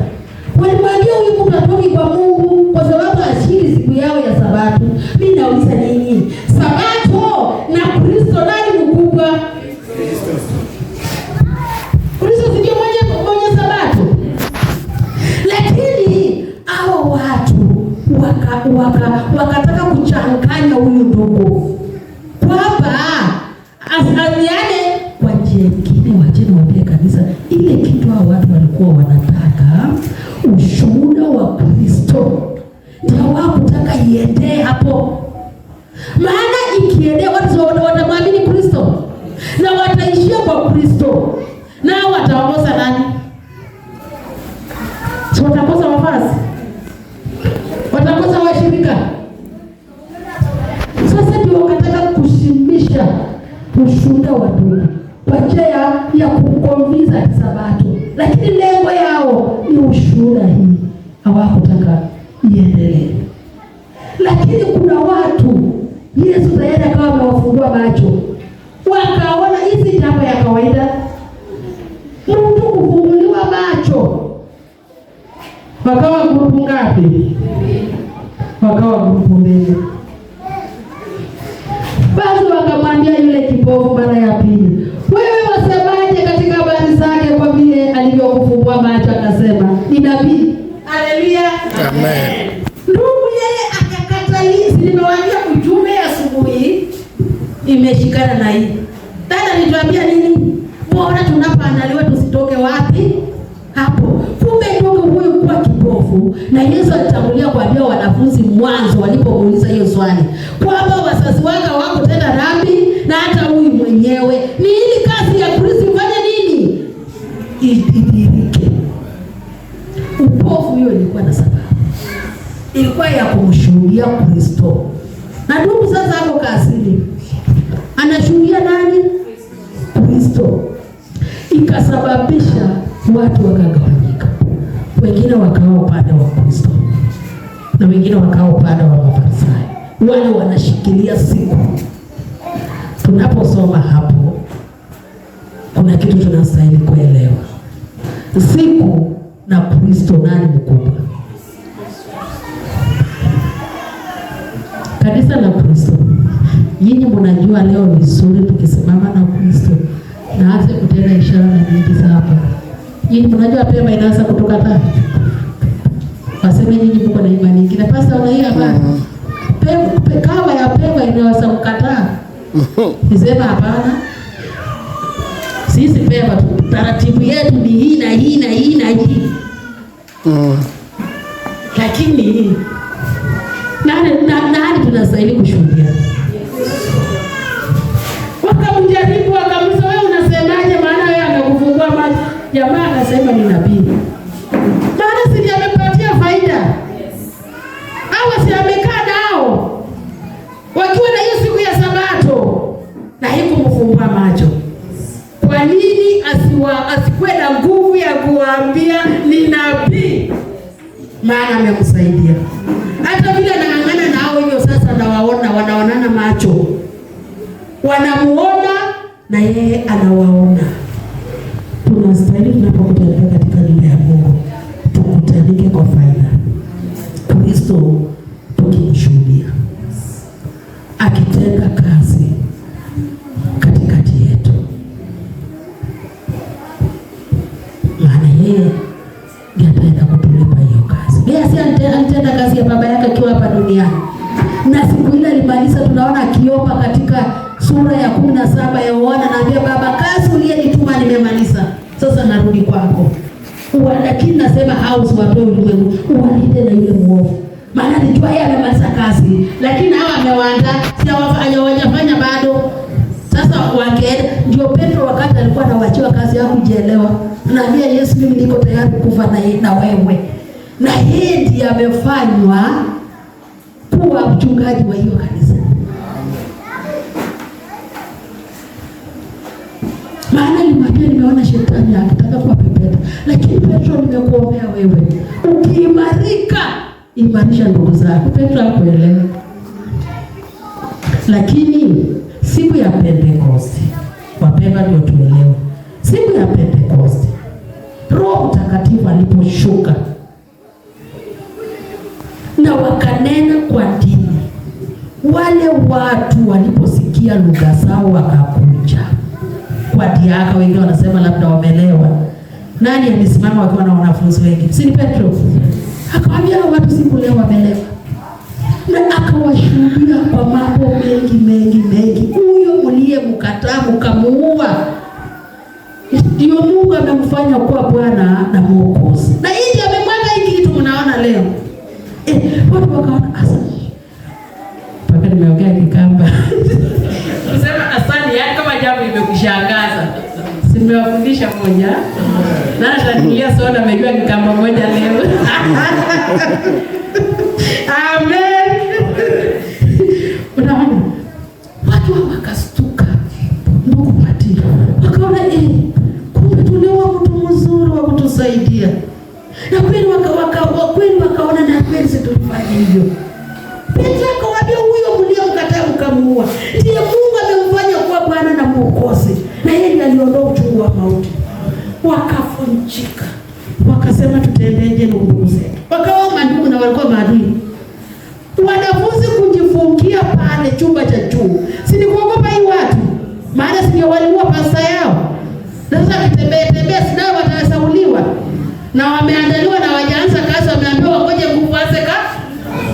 Walimwambia huyu mtu atoki kwa Mungu kwa sababu ashiki siku yao ya Sabato. Mimi nauliza nini? Sabato na Kristo nani mkubwa? Kristo ndiye mwenye Sabato. Lakini hao watu wakataka kuchanganya huyu ndugu. Kwamba asaliane kwa njia nyingine, wacheni waambie kanisa ile kitu hao watu walikuwa wanataka ushuhuda wa Kristo. Ndio hawakutaka iende hapo. Maana ikiende watu watamwamini Kristo na wataishia kwa Kristo. Na wataongoza nani? So wataongoza wafasi. Wataongoza washirika. Sasa ndio wakataka kushimisha ushuhuda wa ndugu kwa njia ya kukonviza Sabato. Lakini lengo yao ni ushuhuda hii. Hawakutaka iendelee. Lakini kuna watu Yesu tayari akawa amewafungua macho. Wakaona hizi jambo ya kawaida. Mtu kufunguliwa macho. Wakawa grupu ngapi? Wakawa grupu mbili. Basi wakamwambia yule kipofu mara ya pili, wewe wasemaje katika habari zake kwa vile alivyokufungua macho? Akasema, ni nabii. Haleluya. Amen. Ndugu yeye akakatalia. Nimewaambia ujumbe asubuhi imeshikana na hii. Dada nituambia nini? Bora tunapoandaliwa tusitoke wapi? Hapo. Kumbe ndugu huyu kwa kipofu, na Yesu alitangulia kuambia wanafunzi mwanzo walipomuuliza hiyo swali kwamba wazazi wake hawakutenda dhambi na hata huyu mwenyewe, ni ili kazi ya Kristo ifanye nini? Idhihirike. Upofu hiyo ilikuwa na sababu. Ilikuwa ya kumshuhudia Kristo. Na ndugu sasa hapo kazini anashuhudia nani? Kristo. Ikasababisha watu wakagawanyika. Wengine wakawa upande wa Kristo na wengine wakawa upande wa Mafarisayo. Wale wanashikilia siku. Tunaposoma hapo kuna kitu tunastahili kuelewa. Siku na Kristo nani mkubwa? Kanisa la Kristo. Nyinyi mnajua leo vizuri tukisimama na Kristo na hata kutenda ishara na miujiza hapa. Nyinyi mnajua pema inaanza kutoka tatu. Waseme nyinyi mko na imani nyingine. Pasta unaia hapa. Pekawa ya pema inaweza kukataa. Nisema hapana. Sisi pema taratibu yetu ni hii na hii na hii na hii. Lakini nani tunastahili kushuhudia? Wakamjaribu, wakamuuliza wewe unasemaje, maana wewe amekufungua macho. Jamaa akasema ni nabii. Maana si amepatia faida. Au si amekaa nao wakiwa na hiyo siku ya Sabato na haikumfungua macho. Kwa nini asikuwe na nguvu ya kuambia ni nabii? Maana amemsaidia. Hata vile anang'ang'ana nao hivyo sasa, na wanaonana macho. Wanamuona na yeye anawaona. Tunastahili tunapokutana katika nyumba ya Mungu tukutanike kwa faida. Kristo tukimshuhudia akitenda kazi katikati yetu, maana yeye ndiye ataenda kutulipa hiyo kazi. Yeye si alitenda kazi ya baba yake akiwa hapa duniani, na siku ile alimaliza. Tunaona akiomba katika sura ya 17 ya Yohana, anaambia Baba, kazi uliyenituma nimemaliza, sasa narudi kwako. Lakini nasema usiwatoe ulimwengu, uwalinde na yule mwovu. Maana alijua yeye amemaliza kazi, lakini hao amewaandaa, si hawajafanya bado. Sasa wangeenda. Ndio Petro wakati alikuwa anawachiwa kazi yake kujielewa, anaambia Yesu, mimi niko tayari kufa na wewe. Na yeye ndiye amefanywa kuwa mchungaji wa hiyo kanisa. Maana nimwambia nimeona shetani akitaka kuwapepeta, lakini Petro, nimekuombea wewe, ukiimarika imarisha ndugu zako. Petro hakuelewa. Lakini siku ya Pentekoste, wapendwa, ndio tuelewe. Siku ya Pentekoste Roho Mtakatifu aliposhuka na wakanena kwa dini, wale watu waliposikia lugha zao wakakuja kwa diaka. Wengine wanasema labda wamelewa. Nani alisimama wakiwa na wanafunzi wengi? Si Petro? Akawaambia watu sikulewa, wamelewa. Na akawashuhudia kwa mambo mengi. Huyo mliyemkataa mkamuua, ndio Mungu amemfanya kuwa Bwana na Mwokozi. Na hii amemwaga hiki kitu mnaona leo. Watu wakaona asante. Paka nimeongea Kikamba. Kusema asante yani kama jambo limekushangaza. Si nimewafundisha moja. Na natania soda amejua Kikamba moja leo. Amen. Unaona? Watu wakastuka. Ndugu Pati. Wakaona kumbe tunewa mtu mzuri wa kutusaidia. Na kweli wakaona na kweli situfanye hivyo. Petro akawaambia huyo mliyemkataa mkamuua, ndiye Mungu amemfanya kuwa Bwana na Mwokozi, na yeye ndiye aliondoa uchungu wa mauti. Wakafunjika. Wakasema tutaendeje ndugu zetu? Wakawa mandugu na walikuwa maadui. Wanafunzi kujifungia pale chumba cha juu. Si ni kuogopa hii watu? Maana si waliua pasta yao. Sasa kitembea sinao watasauliwa. Na wameandaliwa na wajaanza kazi, wameambiwa ngoje nguvu aanze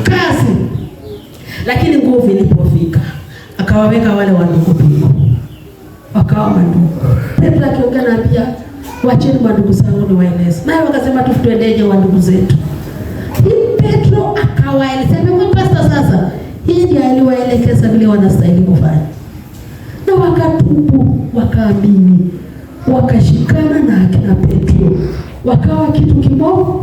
kazi. Lakini nguvu ilipofika, akawaweka wale wandugu pia. Wakawa mandugu. Petro akiongea na pia, wacheni mandugu zangu niwaeleze. Naye wakasema tuendeje wandugu zetu? Petro akawaeleza, kwa pasta sasa, hii ndiyo aliwaelekeza vile wanastahili kufanya. Na wakatubu, wakaamini, wakashikana na akina Petro, wakawa kitu kimoja.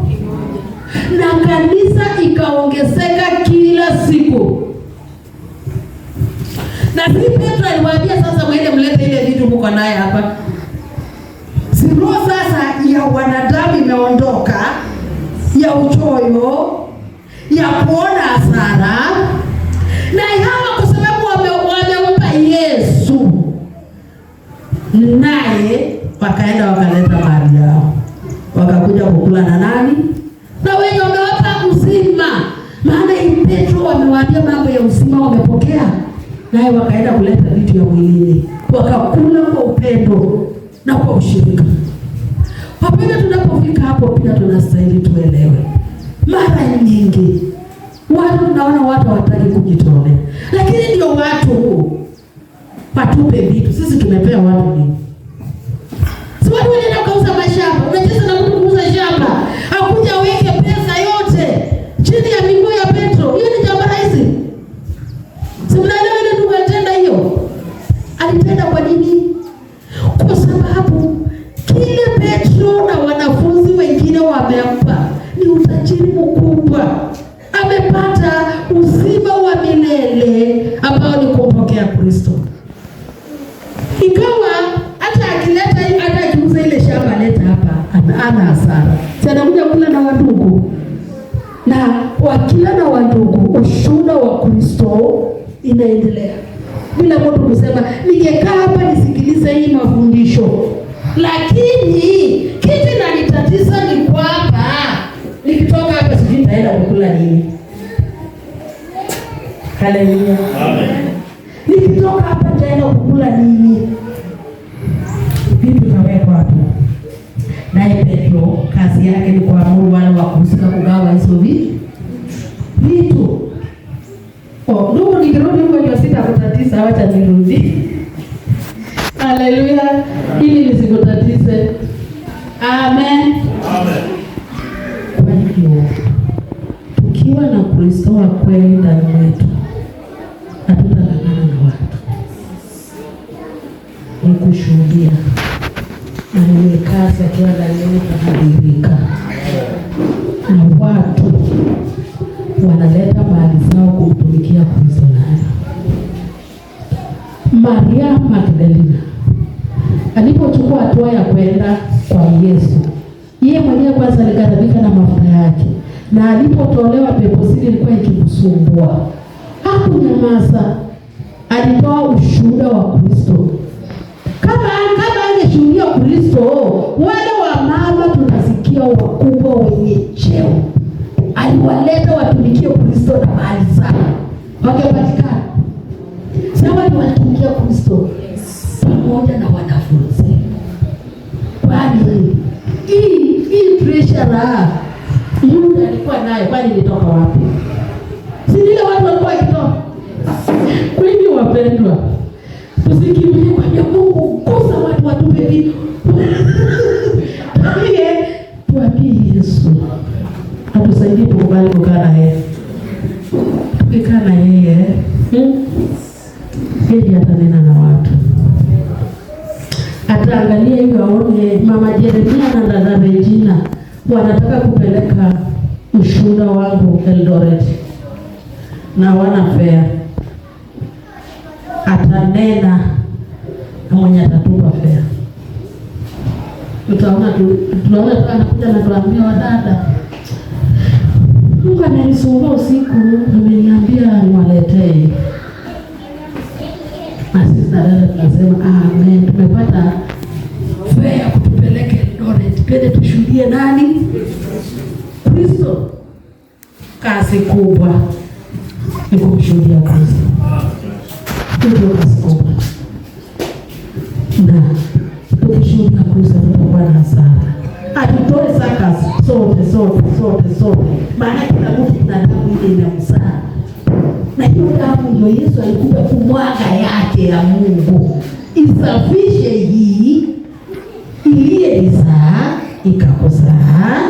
Na kanisa ikaongezeka kila siku. Na si Petro aliwaambia sasa mwende mlete ile vitu mko naye hapa. Siro sasa ya wanadamu imeondoka, ya uchoyo, ya kuona hasara. Na hawa kwa sababu wamempa Yesu, naye wakaenda wakaleta mali yao. Wakakuja kukula na nani? Na wenye wamewapa uzima. Maana Petro wamewaambia mambo ya uzima wamepokea. Naye wakaenda kuleta vitu ya mwilini. Wakakula kwa upendo na kwa ushirika. Wapenda, tunapofika hapo pia tunastahili tuelewe. Mara nyingi watu tunaona watu hawataki kujitolea. Lakini ndio watu patupe vitu. Sisi tumepea watu nini? Si watu wanaenda kuuza mashamba. Unacheza na mtu kuuza shamba. Hakuja weke pesa yote chini ya miguu ya Petro. Hiyo ni jambo rahisi. Si mnaelewa ile ndugu alitenda hiyo? Alitenda kwa nini? Kwa sababu kile Petro na wanafunzi wengine wamempa ni utajiri mkubwa. Amepata uzima wa milele ambao ni kumpokea Kristo. Ikawa hata akileta hata akiuza ile shamba leta hapa ana hasara. Si anakuja kula na wandugu. Na wakila na wandugu ushuhuda wa Kristo inaendelea. Bila mtu kusema ningekaa hapa nisikilize hii mafundisho. Lakini kitu kinanitatiza ni kwamba nikitoka hapa sijui nitaenda kukula nini. Haleluya. Amen. Nikitoka hapa nitaenda kukula nini? Vitu kawekwa hapo. Naye Petro kazi yake ni kuamuru wale wa kuhusika kugawa hizo vitu. Ndugu nikirudi huko ndio sitakutatiza, acha nirudi. Haleluya. Ili nisikutatize. Amen. Amen. Kwa hivyo tukiwa na Kristo wa kweli ndani yetu, hatutangana na watu. Ni kushuhudia. Na ile kazi akiwa ndani yetu hadirika. Na watu wanaleta mali zao kumtumikia Kristo naye. Maria Magdalena alipochukua hatua ya kwenda kwa Yesu, yeye mwenyewe kwanza aligarabika na mafuta yake, na alipotolewa pepo zile ilikuwa ikimsumbua. Hakunyamaza, alitoa ushuhuda wa Kristo. Kama angeshuhudia Kristo, wale wa mama tunasikia wakubwa wenye cheo aliwaleta watumikie Kristo na mali zao wangepatikana. Sawa, ni watumikia Kristo pamoja na wanafunzi. Kwani hii treasure Yuda alikuwa nayo, kwani ilitoka wapi? Si ile watu walikuwa wakitoa. Kwa hivyo wapendwa, tusikimbie kwa Mungu kusa watu watupe vitu. Tuambie Yesu atusaidie tukubali kukaa na yeye. Tukikaa na yeye, yeye atanena na watu. Ataangalia hiyo aone Mama Jeremia na dada Regina wanataka kupeleka ushuhuda wangu Eldoret na wana fare. Atanena na mwenye atatupa fare. Tunaona anakuja na tuambia wadada, Mungu amenisumbua usiku, ameniambia niwaletee. Sisi dada tunasema amen, tumepata fare kutupeleke Eldoret. Twende tushuhudie nani? Kristo. Kazi kubwa ni kumshuhudia Kristo. Ndio kazi kubwa. Na tukishuhudia Kristo tutakuwa na hasara. Atutoe zaka sote. Maana kila mtu ana damu ile inamsaa. Na hiyo damu ndio Yesu alikuja kumwaga yake ya Mungu. Isafishe hii iliyezaa ikakuzaa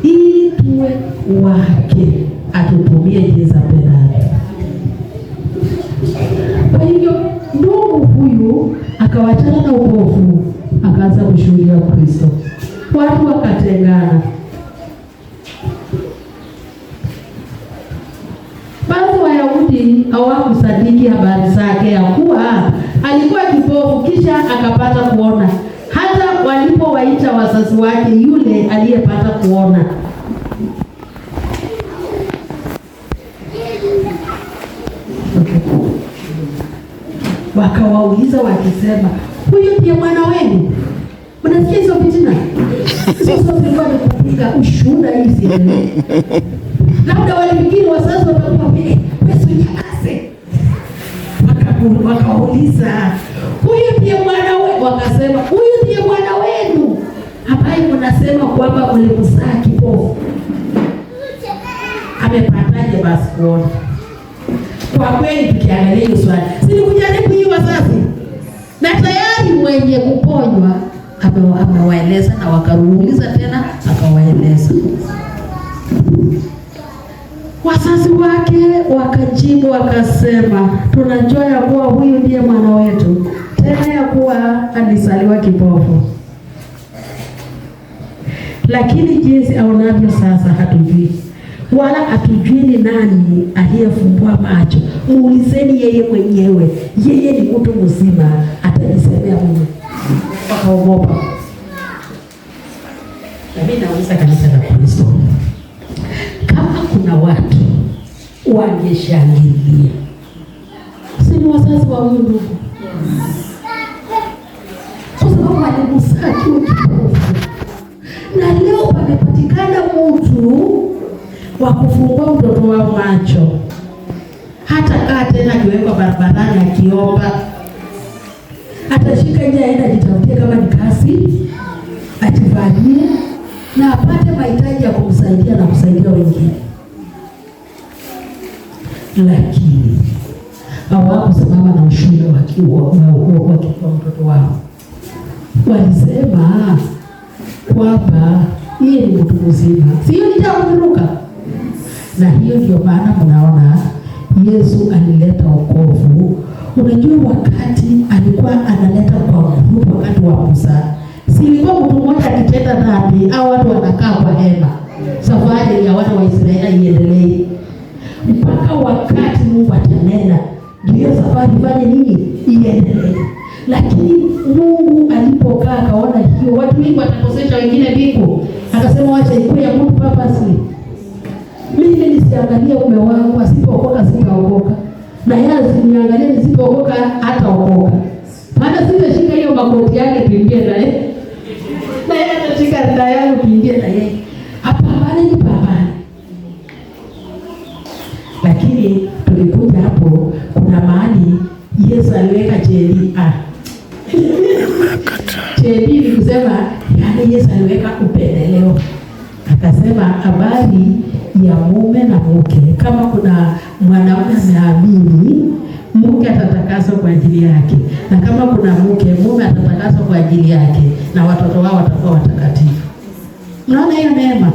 ili tuwe wake, atutumie jeza penani. Kwa hivyo ndugu huyu akawachana na upofu, akaanza kushuhudia Kristo. Watu wakatengana. Baadhi Wayahudi hawakusadiki habari zake ya kuwa alikuwa kipofu kisha akapata kuona. Hata walipowaita wazazi wake yule aliyepata kuona, wakawauliza wakisema, huyu ndiye mwana wenu? Mnasikia hizo fitina? Sasa tulikuwa tunapiga ushuhuda hizi. Labda walifikiri wazazi watakuwa Yesu nyakase. Wakauliza, huyu ndiye mwana wenu? Wakasema, huyu ndiye mwana wenu ambaye mnasema kwamba mlimzaa kipofu. Amepataje basi kuona? Kwa kweli tukiangalia hiyo swali, si ni kujaribu hii wazazi? Na tayari mwenye kuponywa amewaeleza, na wakaruuliza tena akawaeleza. Wazazi wake wakajibu wakasema, tunajua ya kuwa huyu ndiye mwana wetu, tena ya kuwa alizaliwa kipofu, lakini jinsi aonavyo sasa hatujui, wala hatujui ni nani aliyefumbua macho. Muulizeni yeye mwenyewe, yeye ni mtu mzima, atajisemea mwenyewe. Wakaogopa. Na mimi nauliza kanisa la Kristo, kama kuna watu wangeshangilia, si wazazi wa huyu ndugu? Kwa sababu walimzaa akiwa kipofu, na leo pamepatikana mtu wa kufungua mtoto wao macho. Hata kaa tena akiwekwa barabarani akiomba, atashika nje aenda jitafutie kama ni kazi, ativalie na apate mahitaji ya kumsaidia na kusaidia wengine. Lakini hawakusimama na ushuhuda wakiwa mtoto wao. Walisema kwamba yeye ni mtu mzima, sio nitakuruka. Na hiyo ndio maana mnaona Yesu alileta wokovu. Unajua wakati alikuwa analeta kwa grupu, wakati wa Musa, si ilikuwa mtu mmoja akitenda dhambi au watu wanakaa kwa hema, safari ya wana wa Israeli iendelee mpaka wakati Mungu atanena ndio safari ifanye nini, iendelee. Lakini Mungu alipokaa akaona hiyo watu wengi watakosesha wengine biko, akasema wacha ikuwe ya mtu purposely. Mimi nisiangalie mume wangu, asipookoka sitaokoka, na yeye asiniangalie nisipookoka hataokoka. Maana sitashika hiyo makoti yake tuingie na yeye, na yeye atashika nda yangu tuingie na yeye. Hapana, ni pambana. Lakini tulikuja hapo, kuna mahali Yesu aliweka sheria. Sheria ni kusema, yaani Yesu aliweka upendeleo. Akasema habari ya mume na mke, kama kuna mwanaume ameamini, mke atatakaswa kwa ajili yake, na kama kuna mke, mume atatakaswa kwa ajili yake, na watoto wao watakuwa watakatifu. Mnaona hiyo neema?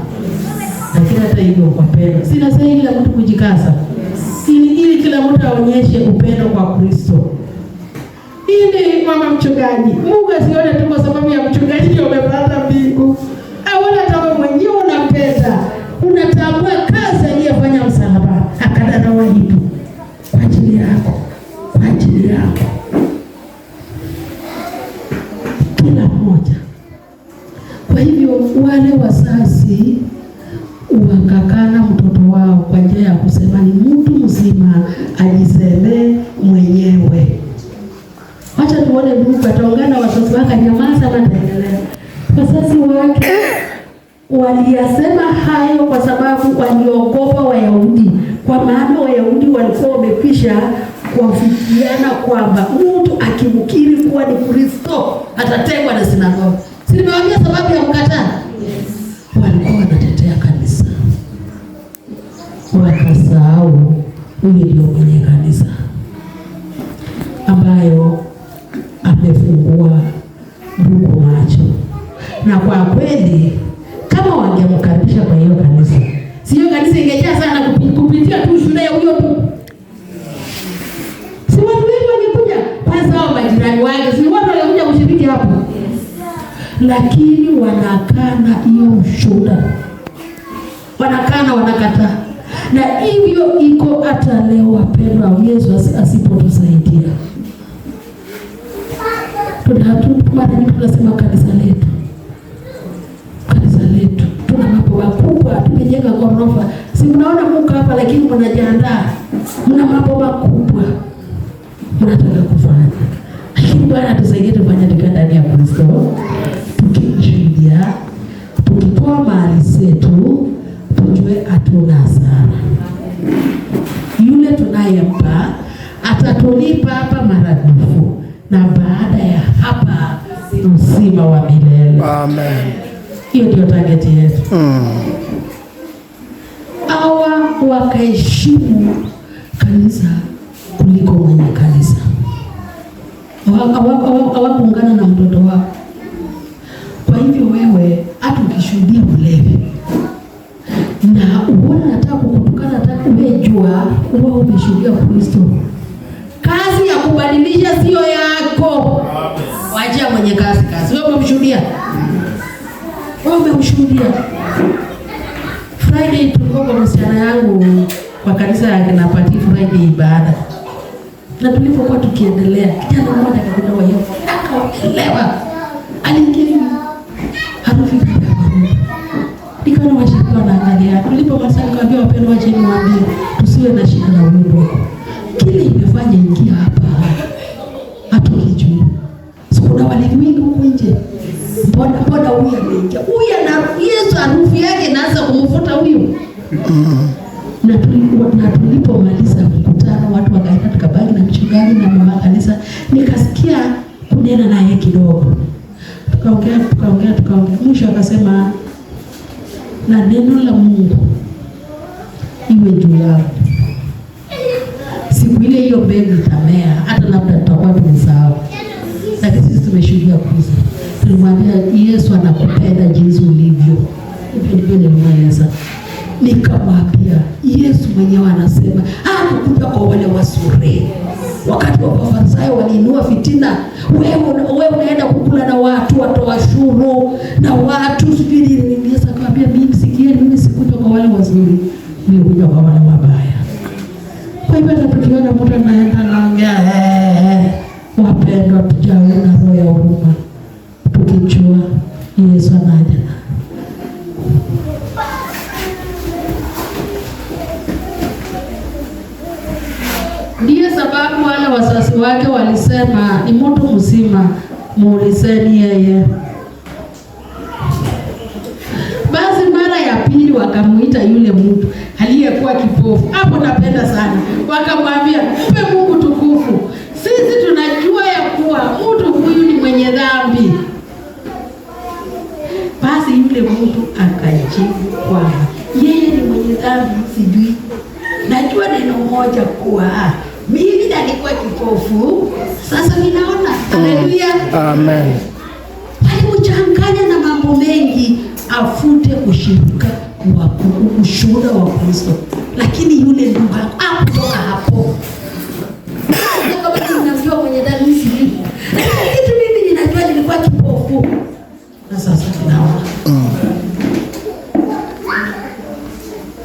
Lakini hata hivyo kwa pendo, sina sasa kila mtu kujikasa, ili kila mtu aonyeshe upendo kwa Kristo. Ili mama mchungaji, Mungu asione tu kwa sababu ya mchungaji ndio umepata mbingu. Awala kama mwenyewe unampenda, unatambua kazi aliyofanya msalaba, akadana hivi kwa ajili yako, kwa ajili yako. Kila mmoja. Kwa hivyo wale wazazi wakakana mtoto wao kwa njia ya kusema ni mtu mzima, ajisemee mwenyewe. Wacha tuone ndugu ataungana wazazi wake, nyamaza na endelea. Wazazi wake waliyasema hayo kwa sababu waliogopa Wayahudi, kwa maana Wayahudi walikuwa wamekwisha kuafikiana kwamba mtu akimkiri kuwa ni Kristo atatengwa na sinagogi. Si nimewaambia sababu ya kukataa? Walikuwa wanatetea kanisa, wakasahau huyu ndio mwenye kanisa ambayo amefungua ndugu macho. Na kwa kweli kama wangemkaribisha kwa hiyo kanisa, sio kanisa ingejaa sana kupitia tu shule ya huyo tu. Si watu wengi wangekuja, kwanza hao majirani wake, si watu walikuja kushiriki hapo. Lakini wanakana hiyo ushuhuda. Wanakana, wanakataa. Na hivyo iko hata leo wapendwa, Yesu asipotusaidia. Tunasema kanisa letu. Tuna mambo makubwa, tumejenga ghorofa. Si mnaona Mungu hapa, lakini mnajiandaa. Mna mambo makubwa mnataka kufanya. Lakini Bwana tusaidie tufanye ndani ya Kristo. Tukijua, tukitoa mali zetu, tujue hatuna hasara. Yule tunayempa atatulipa hapa maradufu, na baada ya hapa uzima wa milele. Amen. Hiyo ndio target yetu. Hawa wakaheshimu kanisa kuliko mwenye kanisa. Hawakuungana na mtoto wao. Kwa hivyo wewe hata ukishuhudia ulevi na uone nataka kukutukana, nataka umejua wewe umeshuhudia Kristo. Kazi ya kubadilisha sio yako. Wacha mwenye kazi. Wewe umemshuhudia. Wewe umemshuhudia. Friday tulikuwa kwa msichana yangu kwa kanisa ya Kinapati Friday ibada. Na tulipokuwa tukiendelea, kijana mmoja akakuja wao. Akaelewa. Aliingia harufu ya Mungu. Nikaona washirika wanaangalia. Tulipomaliza nikamwambia wapendwa, wacha niwaambie tusiwe na shida na wimbo. Kile imefanya ingia hapa. Hata ukijua. Sikuna walimu wengi huko nje. Mbona huyu ameingia? Huyu na Yesu harufu yake inaanza kumfuta huyu. Na tulipomaliza mkutano watu wakaenda, tukabaki na mchungaji na mama kanisa, nikasikia kunena naye kidogo. Tukaongea. Mwisho akasema na neno la Mungu iwe juu yao. Siku ile hiyo mbegu itamea, hata labda tutakuwa tumesahau. Lakini sisi tumeshuhudia Kristo. Tulimwambia Yesu anakupenda jinsi ulivyo. Hivyo nilimweleza. Nikamwambia Yesu mwenyewe anasema hakukuja kwa wale wasure. Wakati wa Mafarisayo waliinua fitina, wewe unaenda kukula na watu watoa ushuru na watu subiri nini. Yesu akamwambia mimi sikieni, mimi sikuja kwa wale wazuri, nilikuja kwa wale wabaya. Kwa hivyo tukiona mtu anaenda naongea wapendwa, tujawe na roho ya huruma, tukijua Yesu anaja. Ndiyo sababu wale wazazi wake walisema ni mtu mzima, muulizeni yeye. Basi mara ya pili wakamuita yule mtu aliyekuwa kipofu. Hapo napenda sana. Wakamwambia, mpe Mungu tukufu. Sisi tunajua ya kuwa mtu huyu ni mwenye dhambi. Basi yule mtu akajibu kwamba yeye ni mwenye dhambi, sijui. Najua neno moja kuwa mimi nilikuwa kipofu, sasa ninaona. Haleluya. Amen. Alimchanganya na mambo mengi afute ushuhuda wa Kristo. Lakini yule ndugu hakutoka hapo. Kama ninajua mwenye dhambi sijui. Kitu mimi ninajua nilikuwa kipofu. Na sasa tunaona.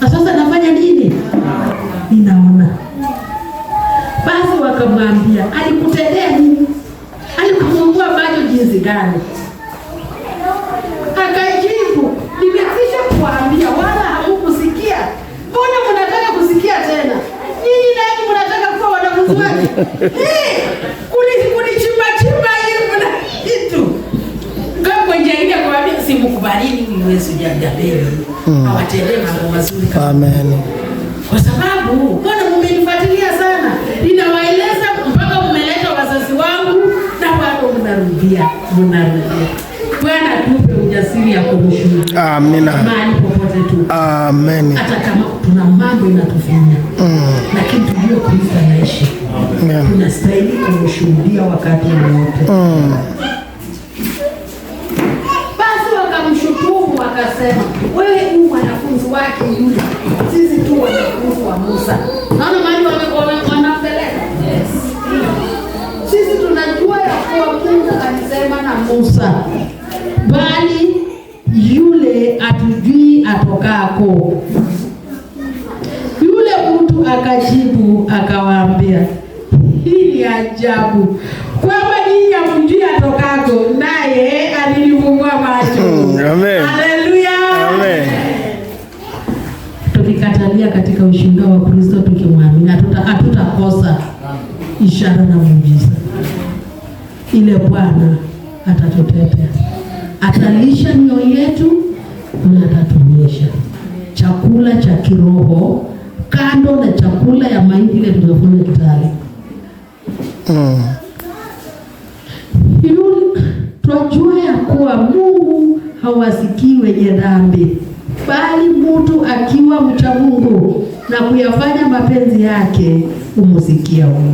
Na sasa nafanya nini? Ninaona. Basi wakamwambia, alikutendea nini? Alikufungua macho jinsi gani? Akajibu, nimekwisha kuambia wala hamkusikia. Mbona mnataka kusikia tena? Nyinyi nani mnataka kuwa wanafunzi wake? Kunichimba hivi na kitu. Kama njaingia kuambia simkubalini Yesu jabeli. Hawatendee mambo mazuri kama. Amen. Kwa sababu mbona mmenifuatilia sana? Ninawaeleza mpaka mmeleta wazazi wangu na bado mnarudia. Bwana tupe ujasiri ya kumshuhudia. Amina. Mahali popote tu. Amen. Hata kama tuna mambo inatufinya. Lakini tujue Kristo anaishi. Tunastahili kumshuhudia wakati wote. Basi wakamshutumu wakasema, wewe ni mwanafunzi wake yule. Sisi tu wanafunzi wa Musa. Naona mahali wanapeleka. Yes. Sisi tunajua ya kuwa Mungu alisema na Musa. Bali yule atujui atokako. Yule mtu akajibu akawaambia, hii ni ajabu kwamba ninyi hamjui atokako, naye alinifungua macho. Amen. Haleluya. Amen. Tukikatalia katika ushuhuda wa Kristo, tukimwamini hatutakosa ishara na muujiza. Ile Bwana atatutetea, atalisha mioyo yetu na atatuonyesha chakula cha kiroho kando na chakula ya mahindi ile tunafanya kitale. Tunajua ya kuwa Mungu hawasikii wenye dhambi, bali mtu akiwa mcha Mungu na kuyafanya mapenzi yake umusikia huyo.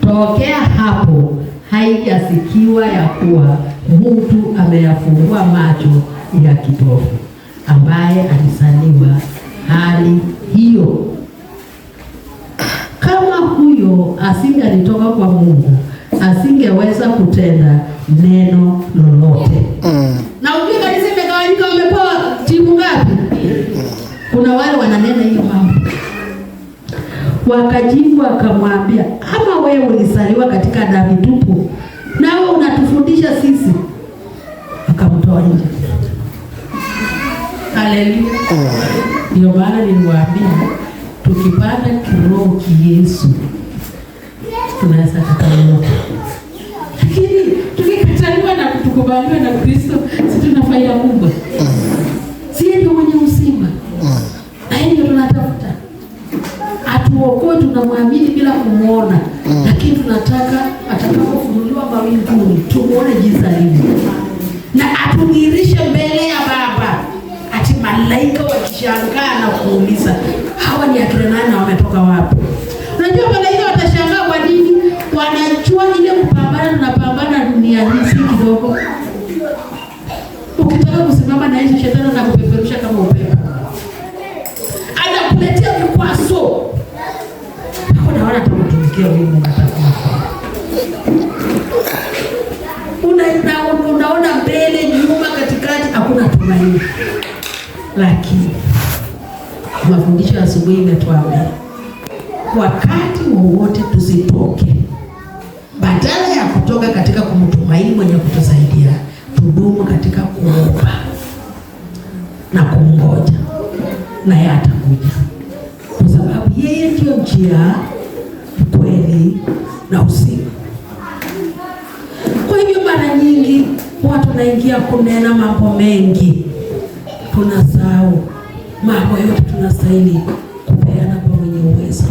Tokea hapo haijasikiwa ya kuwa mtu ameyafungua macho ya kipofu ambaye alizaliwa hali hiyo. Kama huyo asingalitoka kwa Mungu, asingeweza kutenda neno lolote. Na ujue kanisa imegawanyika, wamepewa timu ngapi? Kuna wale wananena hiyo mambo. Wakajibu akamwambia, ama wewe ulizaliwa katika dhambi tupu, nawe unatufundisha sisi? Akamtoa nje. Haleluya. Ndio maana niliwaambia tukipanda kiroho kiyesu tunaweza kukaliwa. Lakini tukikataliwa na kutukubaliwa na Kristo, si tuna faida kubwa? Si ndio mwenye uzima? Na hiyo tunatafuta. Atuokoe, tunamwamini bila kumuona, lakini tunataka atakapofunuliwa mawinguni tumuone jinsi alivyo. Na atudhihirishe mbele ya Baba. Ati malaika wakishangaa na kuuliza, hawa ni akina nani na wametoka wapi? Unajua malaika watashangaa kwa nini? Wanajua ile kupambana tunapambana dunia hii si kidogo. Ukitaka kusimama na hizo shetani na kupeperusha kama upepo, anakuletea vikwazo. Hakuna wala tukutumikia wewe Mungu atakufa. Unaona mbele, nyuma, katikati, hakuna tumaini. Lakini mafundisho ya asubuhi imetuambia wakati wowote tusitoke, badala ya kutoka katika kumtumaini mwenye kutusaidia, tudumu katika kuomba na kumngoja, naye atakuja, kwa sababu yeye ndio njia, kweli na uzima. Kwa hivyo mara nyingi watu naingia kunena mambo mengi, tunasahau mambo yote tunastahili kupeana kwa mwenye uwezo.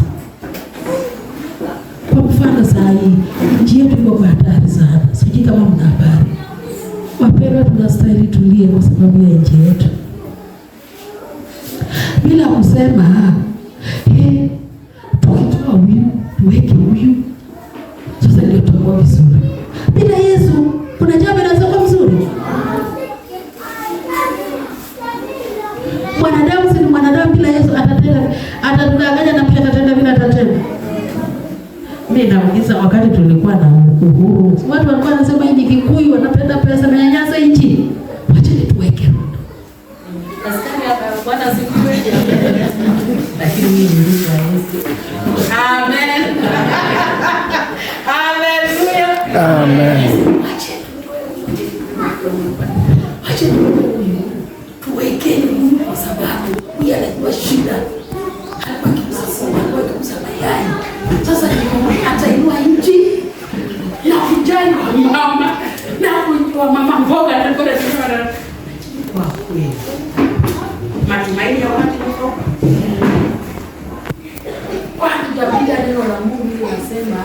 Kwa mfano saa hii nchi yetu iko kwa hatari sana, sijui kama mna habari. Wapendwa, tunastahili tulie kwa sababu ya nchi yetu, bila kusema tukitoa huyu tuweke huyu, sasa ndio tutakuwa vizuri. Bila Yesu kuna jambo linaweza mzuri. Mwanadamu si mwanadamu, bila Yesu atatudanganya na pia atatenda bila atatenda. Mimi nauliza, wakati tulikuwa na uhuru, watu walikuwa wanasema hii Kikuyu wanapenda pesa na nyanyasa nchi. Wacha tuweke rundo. Askari hapa bwana sikiwe. Lakini mimi ni Yesu. Amen. Hallelujah. Amen. Wacha tuweke Mungu kwa sababu yeye anajua shida. Hapa kimsasa kwa mayai. Sasa atainua nchi na vijana wa mama na mama mboga na kwa sababu kwa kweli matumaini ya watu huko. Watu dabida neno la Mungu linasema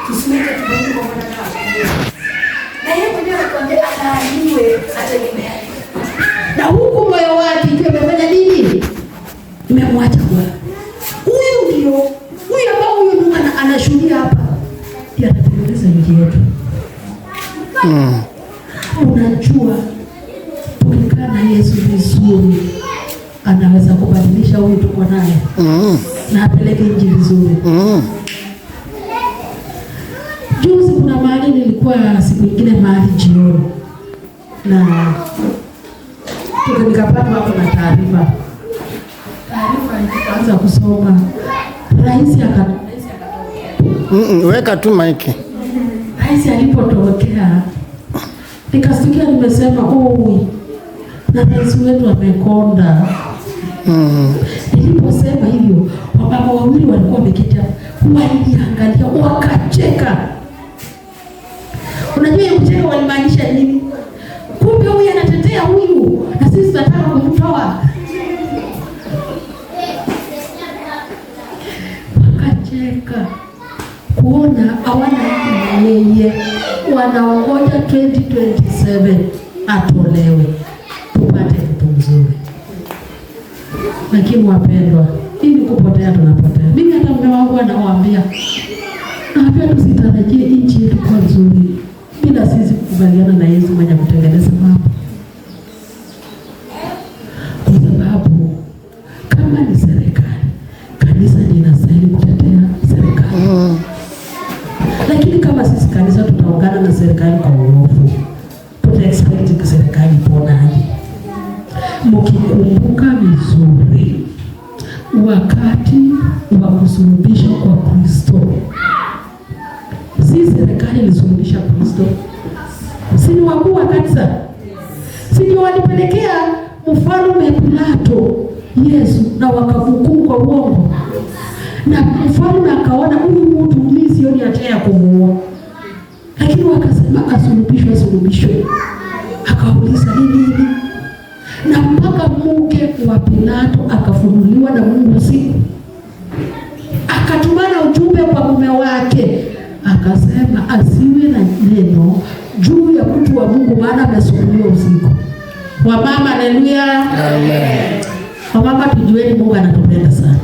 tusimeke tumaini kwa mwanadamu. Na yeye mwenyewe anakuambia ataaniwe, ategemea. Na huku moyo wake umefanya nini? Umemwacha Bwana. Huyu ndio huyu ambao huyu Mungu anashuhudia hapa. Ndiye anatengeneza nchi yetu. Unajua tukikaa na Yesu vizuri anaweza kubadilisha huyu tuko naye. Na apeleke nchi vizuri. Juzi kuna mahali nilikuwa siku nyingine mahali jioni. Na nikapata hapo na taarifa nikaanza kusoma. Rais akatokea. Weka tu maiki. Rais alipotokea nikasikia nimesema na rais wetu amekonda. Niliposema hivyo, wababa wawili walikuwa wameketi waliangalia wakacheka. Unajua hiyo kucheka walimaanisha nini? Kumbe huyu anatetea huyu na sisi tunataka kumtoa. Wakacheka kuona hawana yeye, wanaongoja 2027 atolewe tupate mtu mzuri. Lakini wapendwa, ili kupotea tunapotea. Mimi hata mume wangu anawaambia tusitarajie nchi yetu kwa nzuri. bila sisi kukubaliana na Yesu mwenye kutengeneza mambo. Kwa sababu kama ni serikali, kanisa linastahili kutetea serikali. Lakini kama sisi kanisa tutaungana na serikali kwa uovu, tuta-expect serikali iponaje? Mkikumbuka vizuri, wakati wa kusulubishwa kwa Kristo, si serikali ilisulubisha Kristo, si ni wakuu wa kanisa, si ndio walipelekea mfalme Pilato Yesu na wakahukumu kwa uongo, na mfalme akaona huyu mtu mimi sioni hatia ya kumuua, lakini wakasema asulubishwe. Akauliza nini? Na mpaka mke wa Pilato akafunuliwa na Mungu usiku, akatumana ujumbe kwa mume wake, akasema asiwe na neno juu ya mtu wa Mungu, maana amesulubiwa usiku. Wamama, haleluya, amen. Wamama, tujueni Mungu anatupenda sana,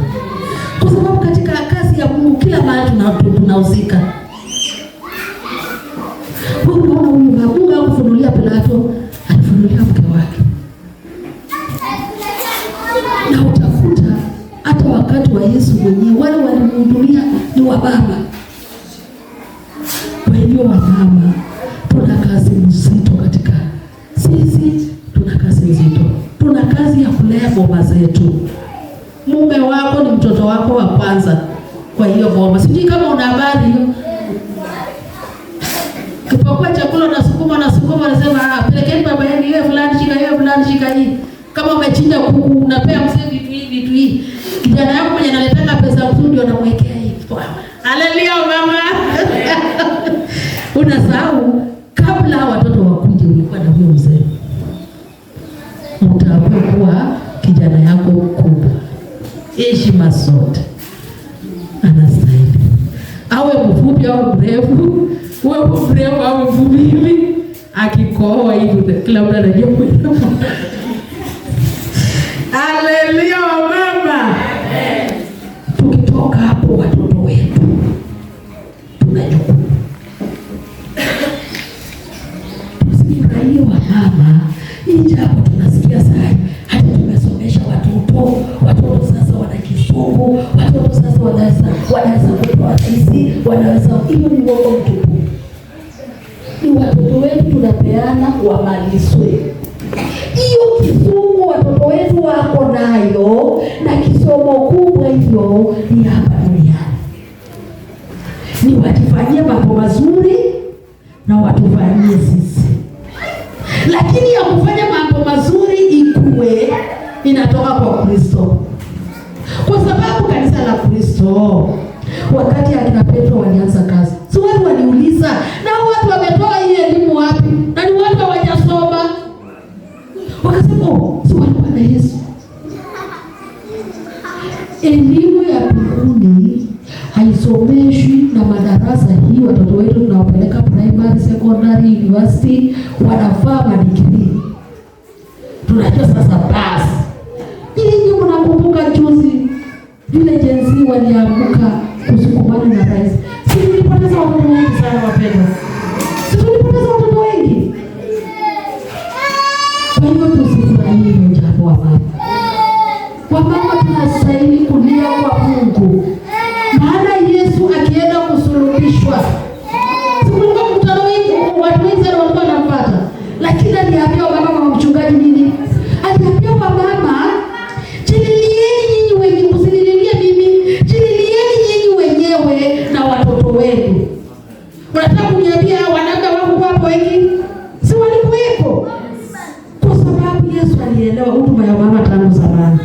kwa sababu katika kazi ya Mungu kila mahali tunahusika. Unaona huyu Mungu hakufunulia Pilato, alifunulia mke wake. Na utakuta hata wakati wa Yesu mwenyewe wale walimhudhuria ni wababa. Kwa hivyo wamama, tuna kazi nzito katika sisi, tuna kazi nzito. Tuna kazi ya kulea boma zetu. Mume wako ni mtoto wako wa kwanza. Kwa hiyo boma, sijui kama una habari hiyo. Kipokuwa chakula na sukuma unasema pelekeni baba yenu yeye fulani shika hii. Kama umechinja kuku unapea mzee vitu hii. Kijana yako mwenye analetanga pesa mzuri unamwekea hii. Haleluya mama. Unasahau kabla watoto wakuje ulikuwa na huyo mzee. Mtaambiwa kuwa kijana yako kubwa. Heshima zote anastahili. Awe mfupi au mrefu, uwe mrefu au mfupi, akikohoa hivi kila mtu anajua kwenda. Haleluya mama. Tukitoka hapo watoto wetu tunajua. Tusifurahie wamama. Nje hapo tunasikia sana. Hata tumesomesha watoto sasa wana kisomo, watoto sasa wanaweza kutoa sisi, wanaweza, hiyo ni uongo mtupu. Ni watoto wetu tunapeana wamalizwe. Hiyo kisomo watoto wetu wako nayo, na kisomo kubwa hiyo ni hapa duniani. Ni watufanyie mambo mazuri na watufanyie sisi. Lakini ya kufanya mambo mazuri ikuwe inatoka kwa Kristo. Kwa sababu kanisa la Kristo, wakati akina Petro walianza kazi, si watu waliuliza, na watu wametoa hii elimu wapi? Na ni watu hawajasoma. Wakasema, si walikuwa na Yesu. Elimu ya mbinguni haisomeshwi na madarasa hii. Watoto wetu tunawapeleka primary, secondary, university, wanafaa madigrii. Tunajua sasa basi. Nyinyi mnakumbuka juzi vile jenzi waliamka kusukumana na rais. Si tulipoteza watoto wengi sana wapendwa. Si tulipoteza watoto wengi. Kwa hiyo tusifurahie hilo jambo wamama. Wamama tunastahili kulia kwa Mungu. Maana Yesu akienda kusulubishwa, sikulikuwa mkutano wengi, watu wengi sana walikuwa wanampata. Lakini aliambia wamama wa mchungaji nini? Aliambia wamama, jililieni nyinyi wenyewe, msinililie mimi. Jililieni nyinyi wenyewe na watoto wenu. Unataka kuniambia wanaume wako hapo wengi? Si walikuwepo. Kwa sababu Yesu alielewa huduma ya mama tangu zamani.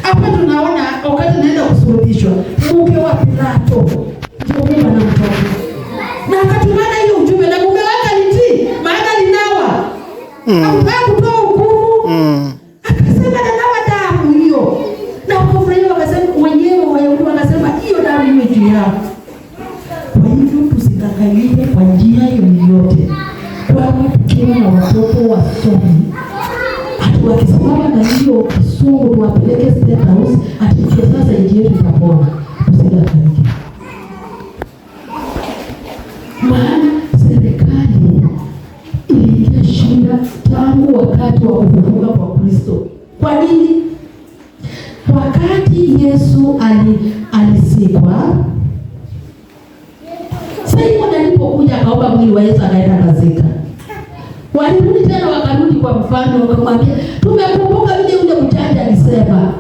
Hapa tunaona wakati naenda kusulubishwa, mke wa Pilato ndio Mungu anamtoa. Na akatumana hiyo ujumbe, na mume wake alitii, maana alinawa. Hakutaka kutoa hukumu. Akasema nanawa damu hiyo. Na wakafurahia, wakasema wenyewe Wayahudi wakasema hiyo damu iwe juu yao. Kwa hivyo tusidanganyike kwa njia yoyote. Kwani tukiwa na watoto wasomi, wakisimama na hiyo kisungu tuwapeleke State House, atikie sasa nchi yetu itapona. Tusidanganyike. Maana serikali wakati wa kufufuka kwa Kristo. Kwa nini? Wakati Yesu alisikwa, Simon alipokuja akaomba mwili wa Yesu akaenda kazika. Walirudi tena wakarudi kwa mfalme wakamwambia, tumekumbuka vile yule mjanja alisema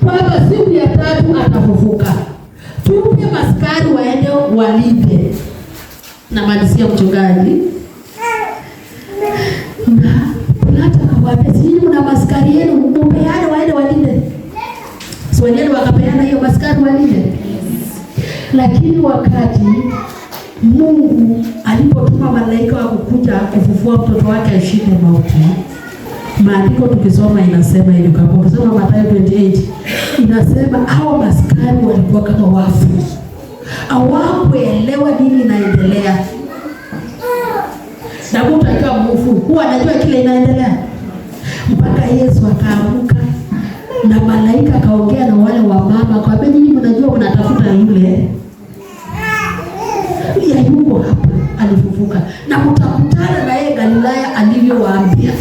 kwamba siku ya 3 atafufuka. Tupe maskari waende walipe. Na malizia mchungaji. Pilato akamwambia, sisi mna maskari yenu, mpeane waende walinde. Si wengine wakapeana hiyo maskari walinde. Lakini wakati Mungu alipotuma malaika wa kukuja kufufua mtoto wake ashinde mauti, maandiko tukisoma inasema hivi, kama ukisoma Mathayo 28 inasema hao maskari walikuwa kama wafu. Hawakuelewa nini inaendelea. Na mtu akiwa mfu huwa anajua kile inaendelea. Mpaka Yesu akaamuka na malaika akaongea na wale wa mama, kwa sababu nyinyi mnajua unatafuta yule yuko hapa alifufuka na mtakutana na yeye Galilaya alivyowaambia.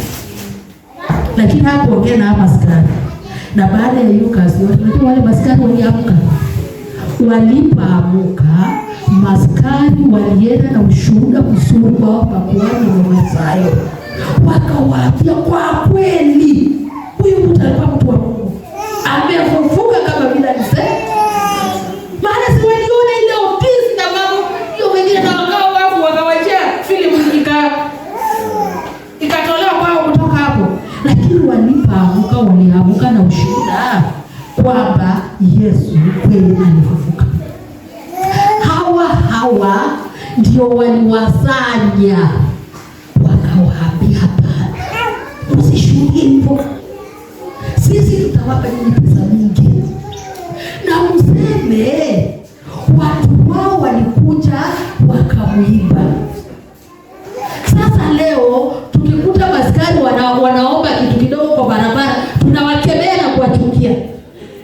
Lakini hakuongea na maskari. Na baada ya hiyo kazi yote wale maskari waliamka. Walipoamka maskari walienda na ushuhuda mzuri kwa makuhani na Mafarisayo. Wakawaambia, kwa kweli huyu mtu alikuwa mtu wa Mungu, amefufuka kama vile alisema. Maana si waliona ile ofisi na mambo hiyo wengine na wakao wafu wakawajia filamu ikatolewa kwao kutoka hapo. Lakini walipoamka waliamka na ushuhuda kwamba Yesu kweli alifufuka. Hawa ndio waliwasanya wakawaambia, hapana, msishuhudie hivyo. Sisi tutawapa nyinyi pesa mingi. Na mseme watu wao walikuja wakamuiba. Sasa leo tukikuta maskari wanaomba kitu kidogo kwa barabara, tunawakemea na kuwachukia.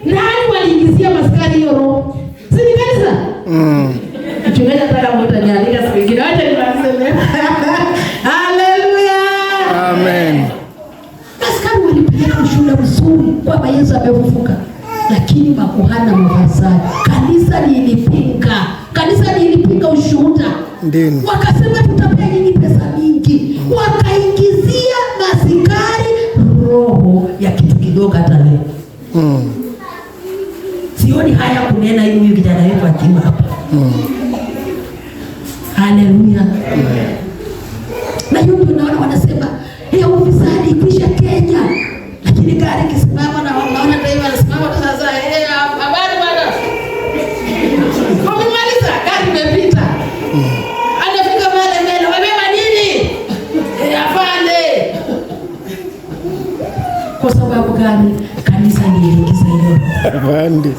Nani waliingizia maskari hiyo roho? Si ni kanisa? Mchungaji nataka mtu aniandike siku nyingine. Acha niwaseme. Haleluya. Amen. Maskari walipeleka ushuhuda mzuri kwamba Yesu amefufuka. Lakini makuhani na Mafarisayo, kanisa lilipinga ushuhuda. Ndio. Wakasema tutapea nyinyi pesa mingi. Wakaingizia maskari roho ya kitu kidogo hata leo. Sioni haya kunena huyu kijana wetu akiwa hapa. Haleluya. Na hiyo tunaona wanasema, ufisadi kisha Kenya. Lakini gari kisimama na wanaona taifa anasimama sasa, habari bwana. Wamemaliza, gari imepita. Anafika pale mbele, wamebeba nini? Afande. Kwa sababu gani? Kanisa liingiza hiyo. Afande.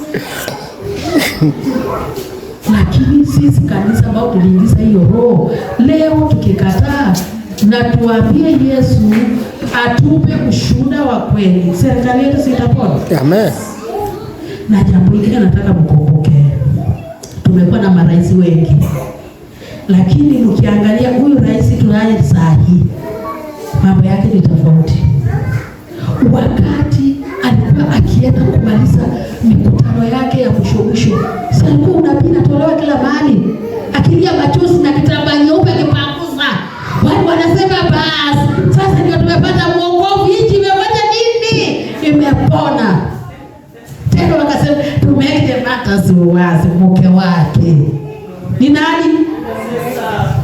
Lakini sisi kanisa ambao tuliingiza hiyo roho, leo tukikataa na tuambie Yesu atupe ushuhuda wa kweli, serikali yetu sitapona. Amen. Na jambo hili nataka mkumbuke. Tumekuwa na marais wengi. Lakini mkiangalia huyu rais tunaye saa hii, mambo yake ni tofauti. Wakati alikuwa akienda kumaliza mikutano yake ya mwisho, sasa alikuwa unabii natolewa kila mahali, akilia machozi na kitambaa nyeupe kipanguza. Watu wanasema basi sasa ndio tumepata wokovu, nchi imefanya nini? Imepona. Tena wakasema tumeke matters wazi, mke wake ni nani?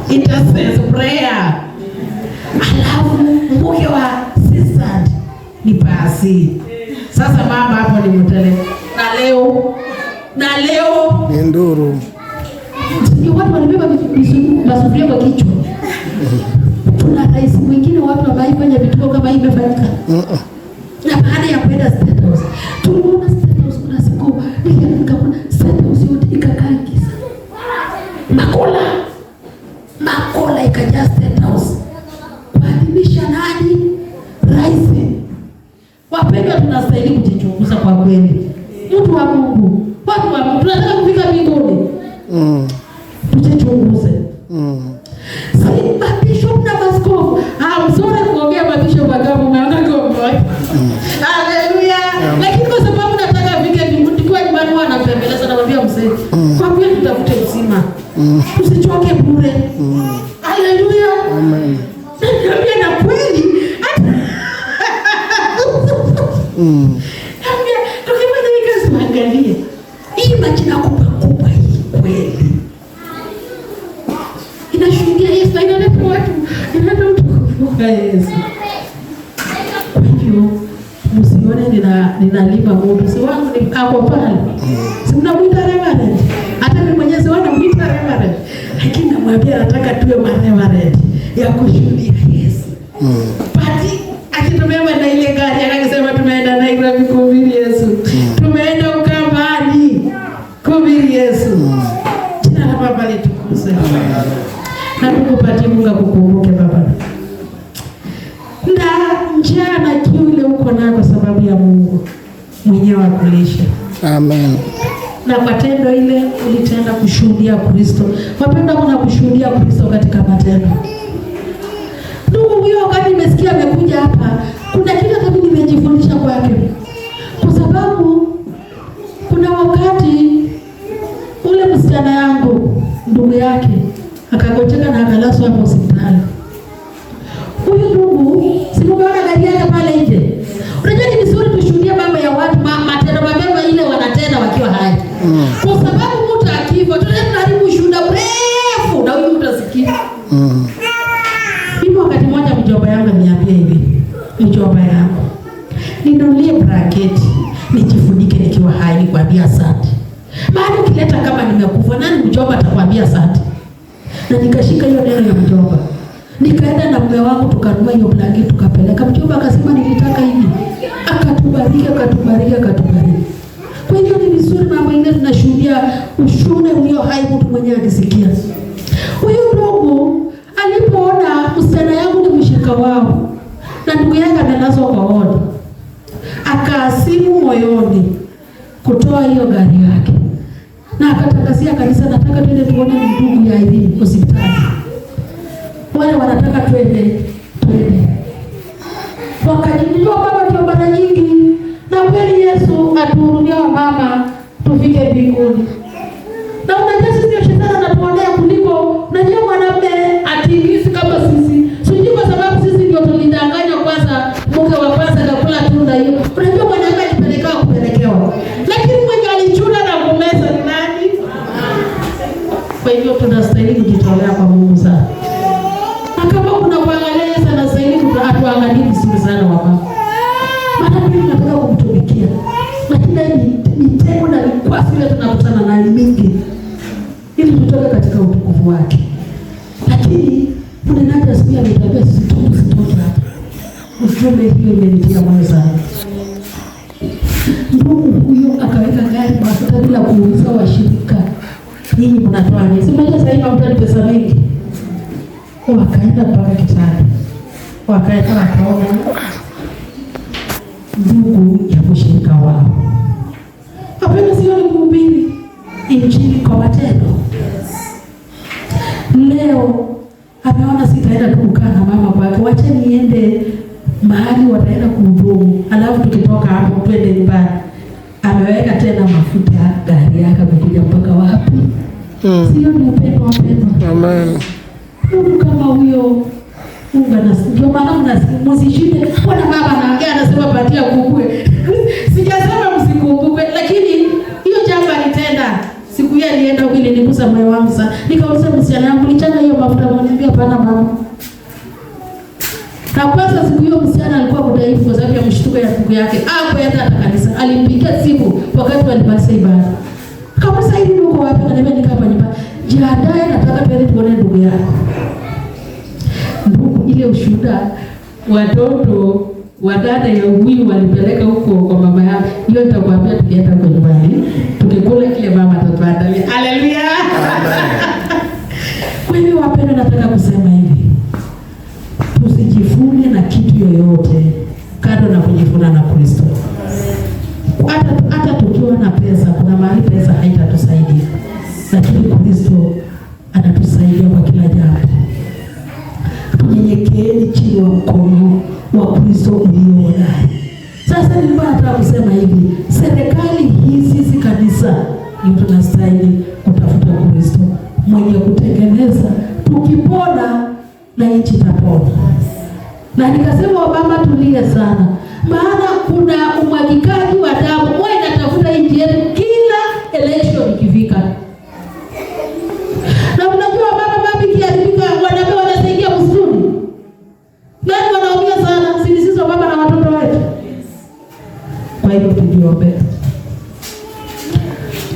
Intercession prayer. Alafu mke wa assistant ni pasi. Sasa mama hapo ni mtele. Na leo ni nduru. Ni watu wanabeba masufuria kwa kichwa. Tuna rais mwingine watu wanaifanya vituko kama hivi imefanyika. Na baada ya kwenda State House, tuliona State House kuna siku nikaona State House yote ikakaa giza. Makola ikajaa State House. Kuadhimisha nani? Rais. Wapendwa, tunastahili kujichunguza kwa kweli. Mtu wa Mungu, watu wa Mungu, tunataka kufika mbinguni. Tujichunguze. Si mabishop na maskofu. Msore kuongea mabishop wa gamu, maana Haleluya. Lakini kwa sababu nataka vike mbinguni, kwa nyumbani wanapembeleza na mwambia mzee, kwa kweli tutafute uzima. Usichoke bure. Haleluya. Amen. Niambia na kweli. Niambia tukifanya hii kazi angalie. Hii majina kubwa hii kweli. Inashuhudia Yesu, inaleta watu, inaleta utukufu wa Yesu. Kwa hiyo msione ninalima moto. Si wangu ni hapo pale. Si mnamuita Reverend. Hata mimi mwenyewe si wanamuita Reverend. Lakini namwambia nataka tuwe Reverend ya kushuhudia Yesu. Pati akitumema na ile gari akasema tumeenda Nairobi kuhubiri Yesu. Tumeenda Ukambani kuhubiri Yesu. Jina la Baba litukuzwe. Na tukupatie Mungu akukumbuke Baba. Na njaa na kiu ile uko nayo kwa sababu ya Mungu mwenyewe akulisha. Amen. Na kwa tendo ile ulitenda kushuhudia Kristo. Wapenda kuna kushuhudia Kristo katika matendo. Ndugu huyo wakati nimesikia amekuja hapa, kuna kitu hata mimi nimejifundisha kwake. Kwa sababu kuna wakati ule msichana yangu ndugu yake akagojeka na akalazwa hapo hospitali. Huyu ndugu simuona gari yake pale nje. Unajua ni vizuri kushuhudia mambo ya watu, matendo mabaya ile wanatenda wakiwa hai. Kwa sababu mtu akifa tunaharibu ushuhuda mrefu na huyu mtu asikie. Hivi wakati mmoja mjomba yangu niambia hivi. Mjomba yangu, ninunulie blanketi nijifunike nikiwa hai nikwambia asante. Maana ukileta kama nimekufa nani mjomba atakwambia asante. Na nikashika hiyo neno ya mjomba. Nikaenda na mume wangu tukanunua hiyo blanketi tukapeleka. Mjomba akasema nilitaka hivi. Akatubariki. Kwa hiyo ni vizuri mambo mengine tunashuhudia ushuhuda ulio hai mtu mwenyewe akisikia. Huyu ndugu alipoona msichana yangu ni mshirika wao na ndugu yake analazwa kwa wodi, akaasimu moyoni kutoa hiyo gari yake na akatangazia kanisa, nataka twende tuone ndugu ya hivi hospitali. Wale wanataka twende. Wakajijua baba ndio mara nyingi na kweli Yesu atuhurumia wa mama tufike mbinguni. Na unajua sisi ndio shetani anatuonea kuliko unajua mwanamume atingisi kama sisi. Sijui kwa sababu sisi ndio tulidanganywa kwanza mke wa kwanza akakula tunda hiyo. Unajua mwanamume alipelekewa kupelekewa. Lakini mwenye alichuna na kumeza ni nani? Kwa hivyo tunastahili kujitolea kwa Mungu sana. Na kama kuna kuangalia sana zaidi tuangalie vizuri sana wapa. Maana mimi nataka kumtumikia. Lakini mitego na mikwasi ile tunakutana nayo mingi. Ili tutoke katika utukufu wake. Lakini mnenaji asikia nitabia sitoto hapa. Ujumbe hiyo imenitia moyo sana. Ndugu huyo akaweka gari mafuta bila kuuliza washirika. Nyinyi mnatoa nini? Si mmoja sasa hivi mtani pesa mingi. Wakaenda mpaka Kitale. Wakaenda wakaona ndugu ya mshirika wao. Hapana, sio ni kuhubiri injili kwa matendo. Leo ameona sitaenda kukaa na mama kwake, wacha niende mahali wataenda kuhudumu, alafu tukitoka hapo twende nyumbani. Ameweka tena mafuta gari yake kuja mpaka wapi? Sio ni upendo wa upendo. Amen. Mungu kama huyo Mungu ndio maana msishinde. Bwana baba anaongea anasema patia kukue. Sijasema msikumbukwe, lakini hiyo jambo alitenda. Siku hiyo alienda ili nikusa moyo wangu sana. Nikauliza msichana wangu nichana hiyo mafuta, mwambie hapana mama. Na kwanza siku hiyo msichana alikuwa mdhaifu kwa sababu ya mshtuko ya ndugu yake. Hakuenda hata kanisa. Alimpigia simu wakati walimaliza ibada. Kama sasa hivi uko wapi? Ananiambia nikaa hapa nyumbani. Jiandae, nataka twende tuone ndugu yako. Ndugu ile ushuhuda watoto wadada ya huyu walipeleka huko kwa mama yao. Hiyo nitakwambia tukienda kwa nyumbani. Tukikula kile mama atatuandalia. Haleluya. Kwa hiyo wapenda, nataka kusema hivi. Tusijifune na kitu yoyote kando na kujifuna na Kristo. Hata tukiwa na pesa, kuna mahali pesa haitatusaidia. Lakini Kristo anatusaidia kwa kila jambo. Tunyenyekeeni chini wa mkono wa Kristo ulio hodari. hivi, serikali hii, sisi kanisa ndio tunastahili kutafuta Kristo mwenye kutengeneza, tukipona na nchi itapona. Na nikasema wamama tulie sana, maana kuna umwagikaji wa damu mwe natafuta nchi yetu kila election ikifika. Na unajua mama babi kiharibika, wanaume wanasaidia msituni. Nani wanaumia sana? Sisi baba na watoto wetu. Kwa hivyo tujiombe.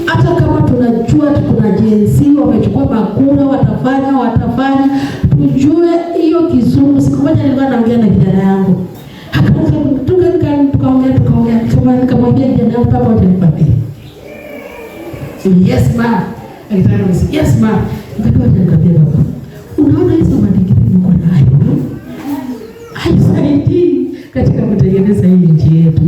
Hata kama tunajua kuna jinsi wamechukua makura watafanya, tujue hiyo Kisumu. Siku moja nilikuwa naongea na kijana yangu. Tukaongea nikamwambia kijana yangu baba utanipatia. Yes ma. Akitaka niseme yes ma. Nikamwambia baba, unaona hizo madigiri niko nayo? Haisaidii katika kutengeneza hii nchi yetu.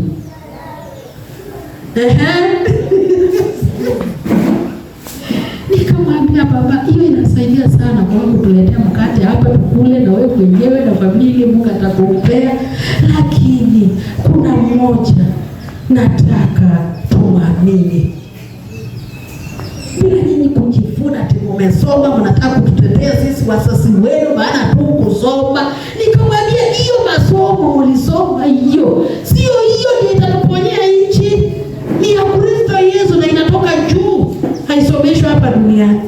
Nikamwambia baba, hiyo inasaidia sana kwa kutuletea mkate hapa tukule na wewe mwenyewe na familia, Mungu atakupea. Lakini kuna mmoja nataka tuamini. Bila nyinyi kujifuna ati mmesoma, mnataka kututetea sisi wasasi wenu maana tu kusoma. Nikamwambia hiyo masomo ulisoma hiyo, sio hiyo ndio itatuponyea nchi. Ni ya Kristo Yesu na inatoka juu, haisomeshwi hapa duniani.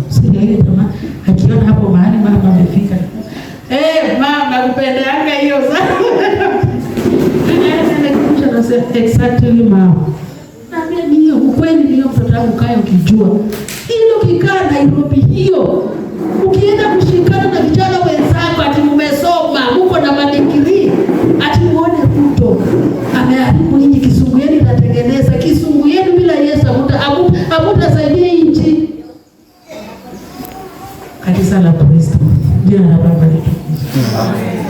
Sio hiyo jamaa, akiona hapo mahali mama amefika. Mama kupendeanga hiyo sana. Exactly mama. Na mimi hiyo ukweli ndio mtoto wangu kae ukijua. Hilo kikaa Nairobi hiyo. Ukienda kushikana na vijana wenzako ati mmesoma, mko na madigiri, ati muone mtu ameharibu nchi. Kisumu yenu inatengeneza, Kisumu yenu bila Yesu hamutasaidia nchi. Kanisa la Kristo. Jina la Baba litukuzwe. Amen.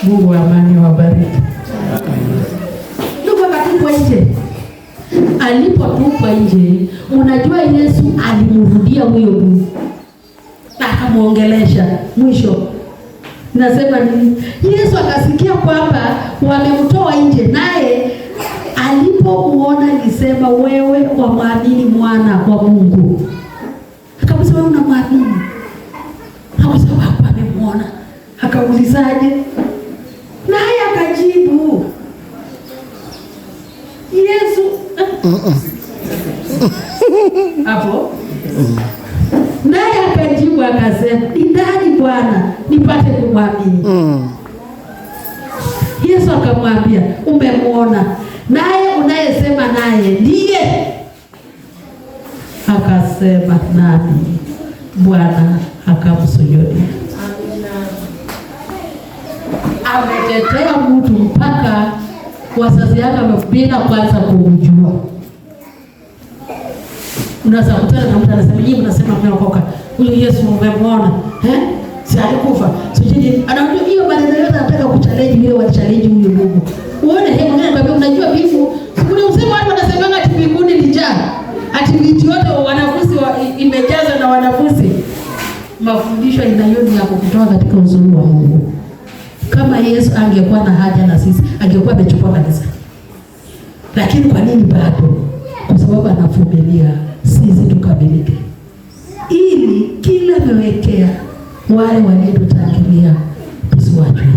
Mungu wa amani wabariki. Ndugu akatupwa nje. Alipotupwa nje, unajua Yesu alimrudia huyo Mungu na akamuongelesha. Mwisho nasema nini? Yesu akasikia kwamba wamemtoa nje, naye alipomuona alisema, wewe wamwamini mwana wa Mungu? Akamsema, wewe unamwamini? Hakusema hapo amemuona. Akaulizaje? Naye akajibu Yesu hapo. Naye akajibu akasema, ni nani Bwana nipate kumwamini? Yesu akamwambia, umemuona, naye unayesema naye ndiye. Akasema, nani Bwana? Akamsujudia. Ametetea mtu mpaka wazazi yake wamependa kwanza kumjua. Unaweza kutana na mtu anasema, "Yeye unasema mmeokoka. Huyo Yesu umemwona? Si alikufa." Sijui anajua hiyo maneno yote, anataka kuchallenge vile wa challenge huyo Mungu. Uone hebu nani kwambia, unajua bifu. Sikuni usema watu wanasema ati mbinguni ni jana. Ati viti yote wanafunzi imejaza na wanafunzi. Mafundisho inayoni ya kutoa katika uzuri wa Mungu. Kama Yesu angekuwa na haja na sisi, angekuwa amechukua kanisa. Lakini kwa nini bado? Kwa sababu anavumilia sisi tukamilike, ili kila amewekea wale waliotutangulia tusiwachwe.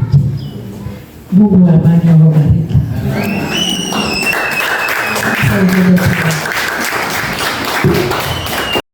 Mungu wa amani awabariki.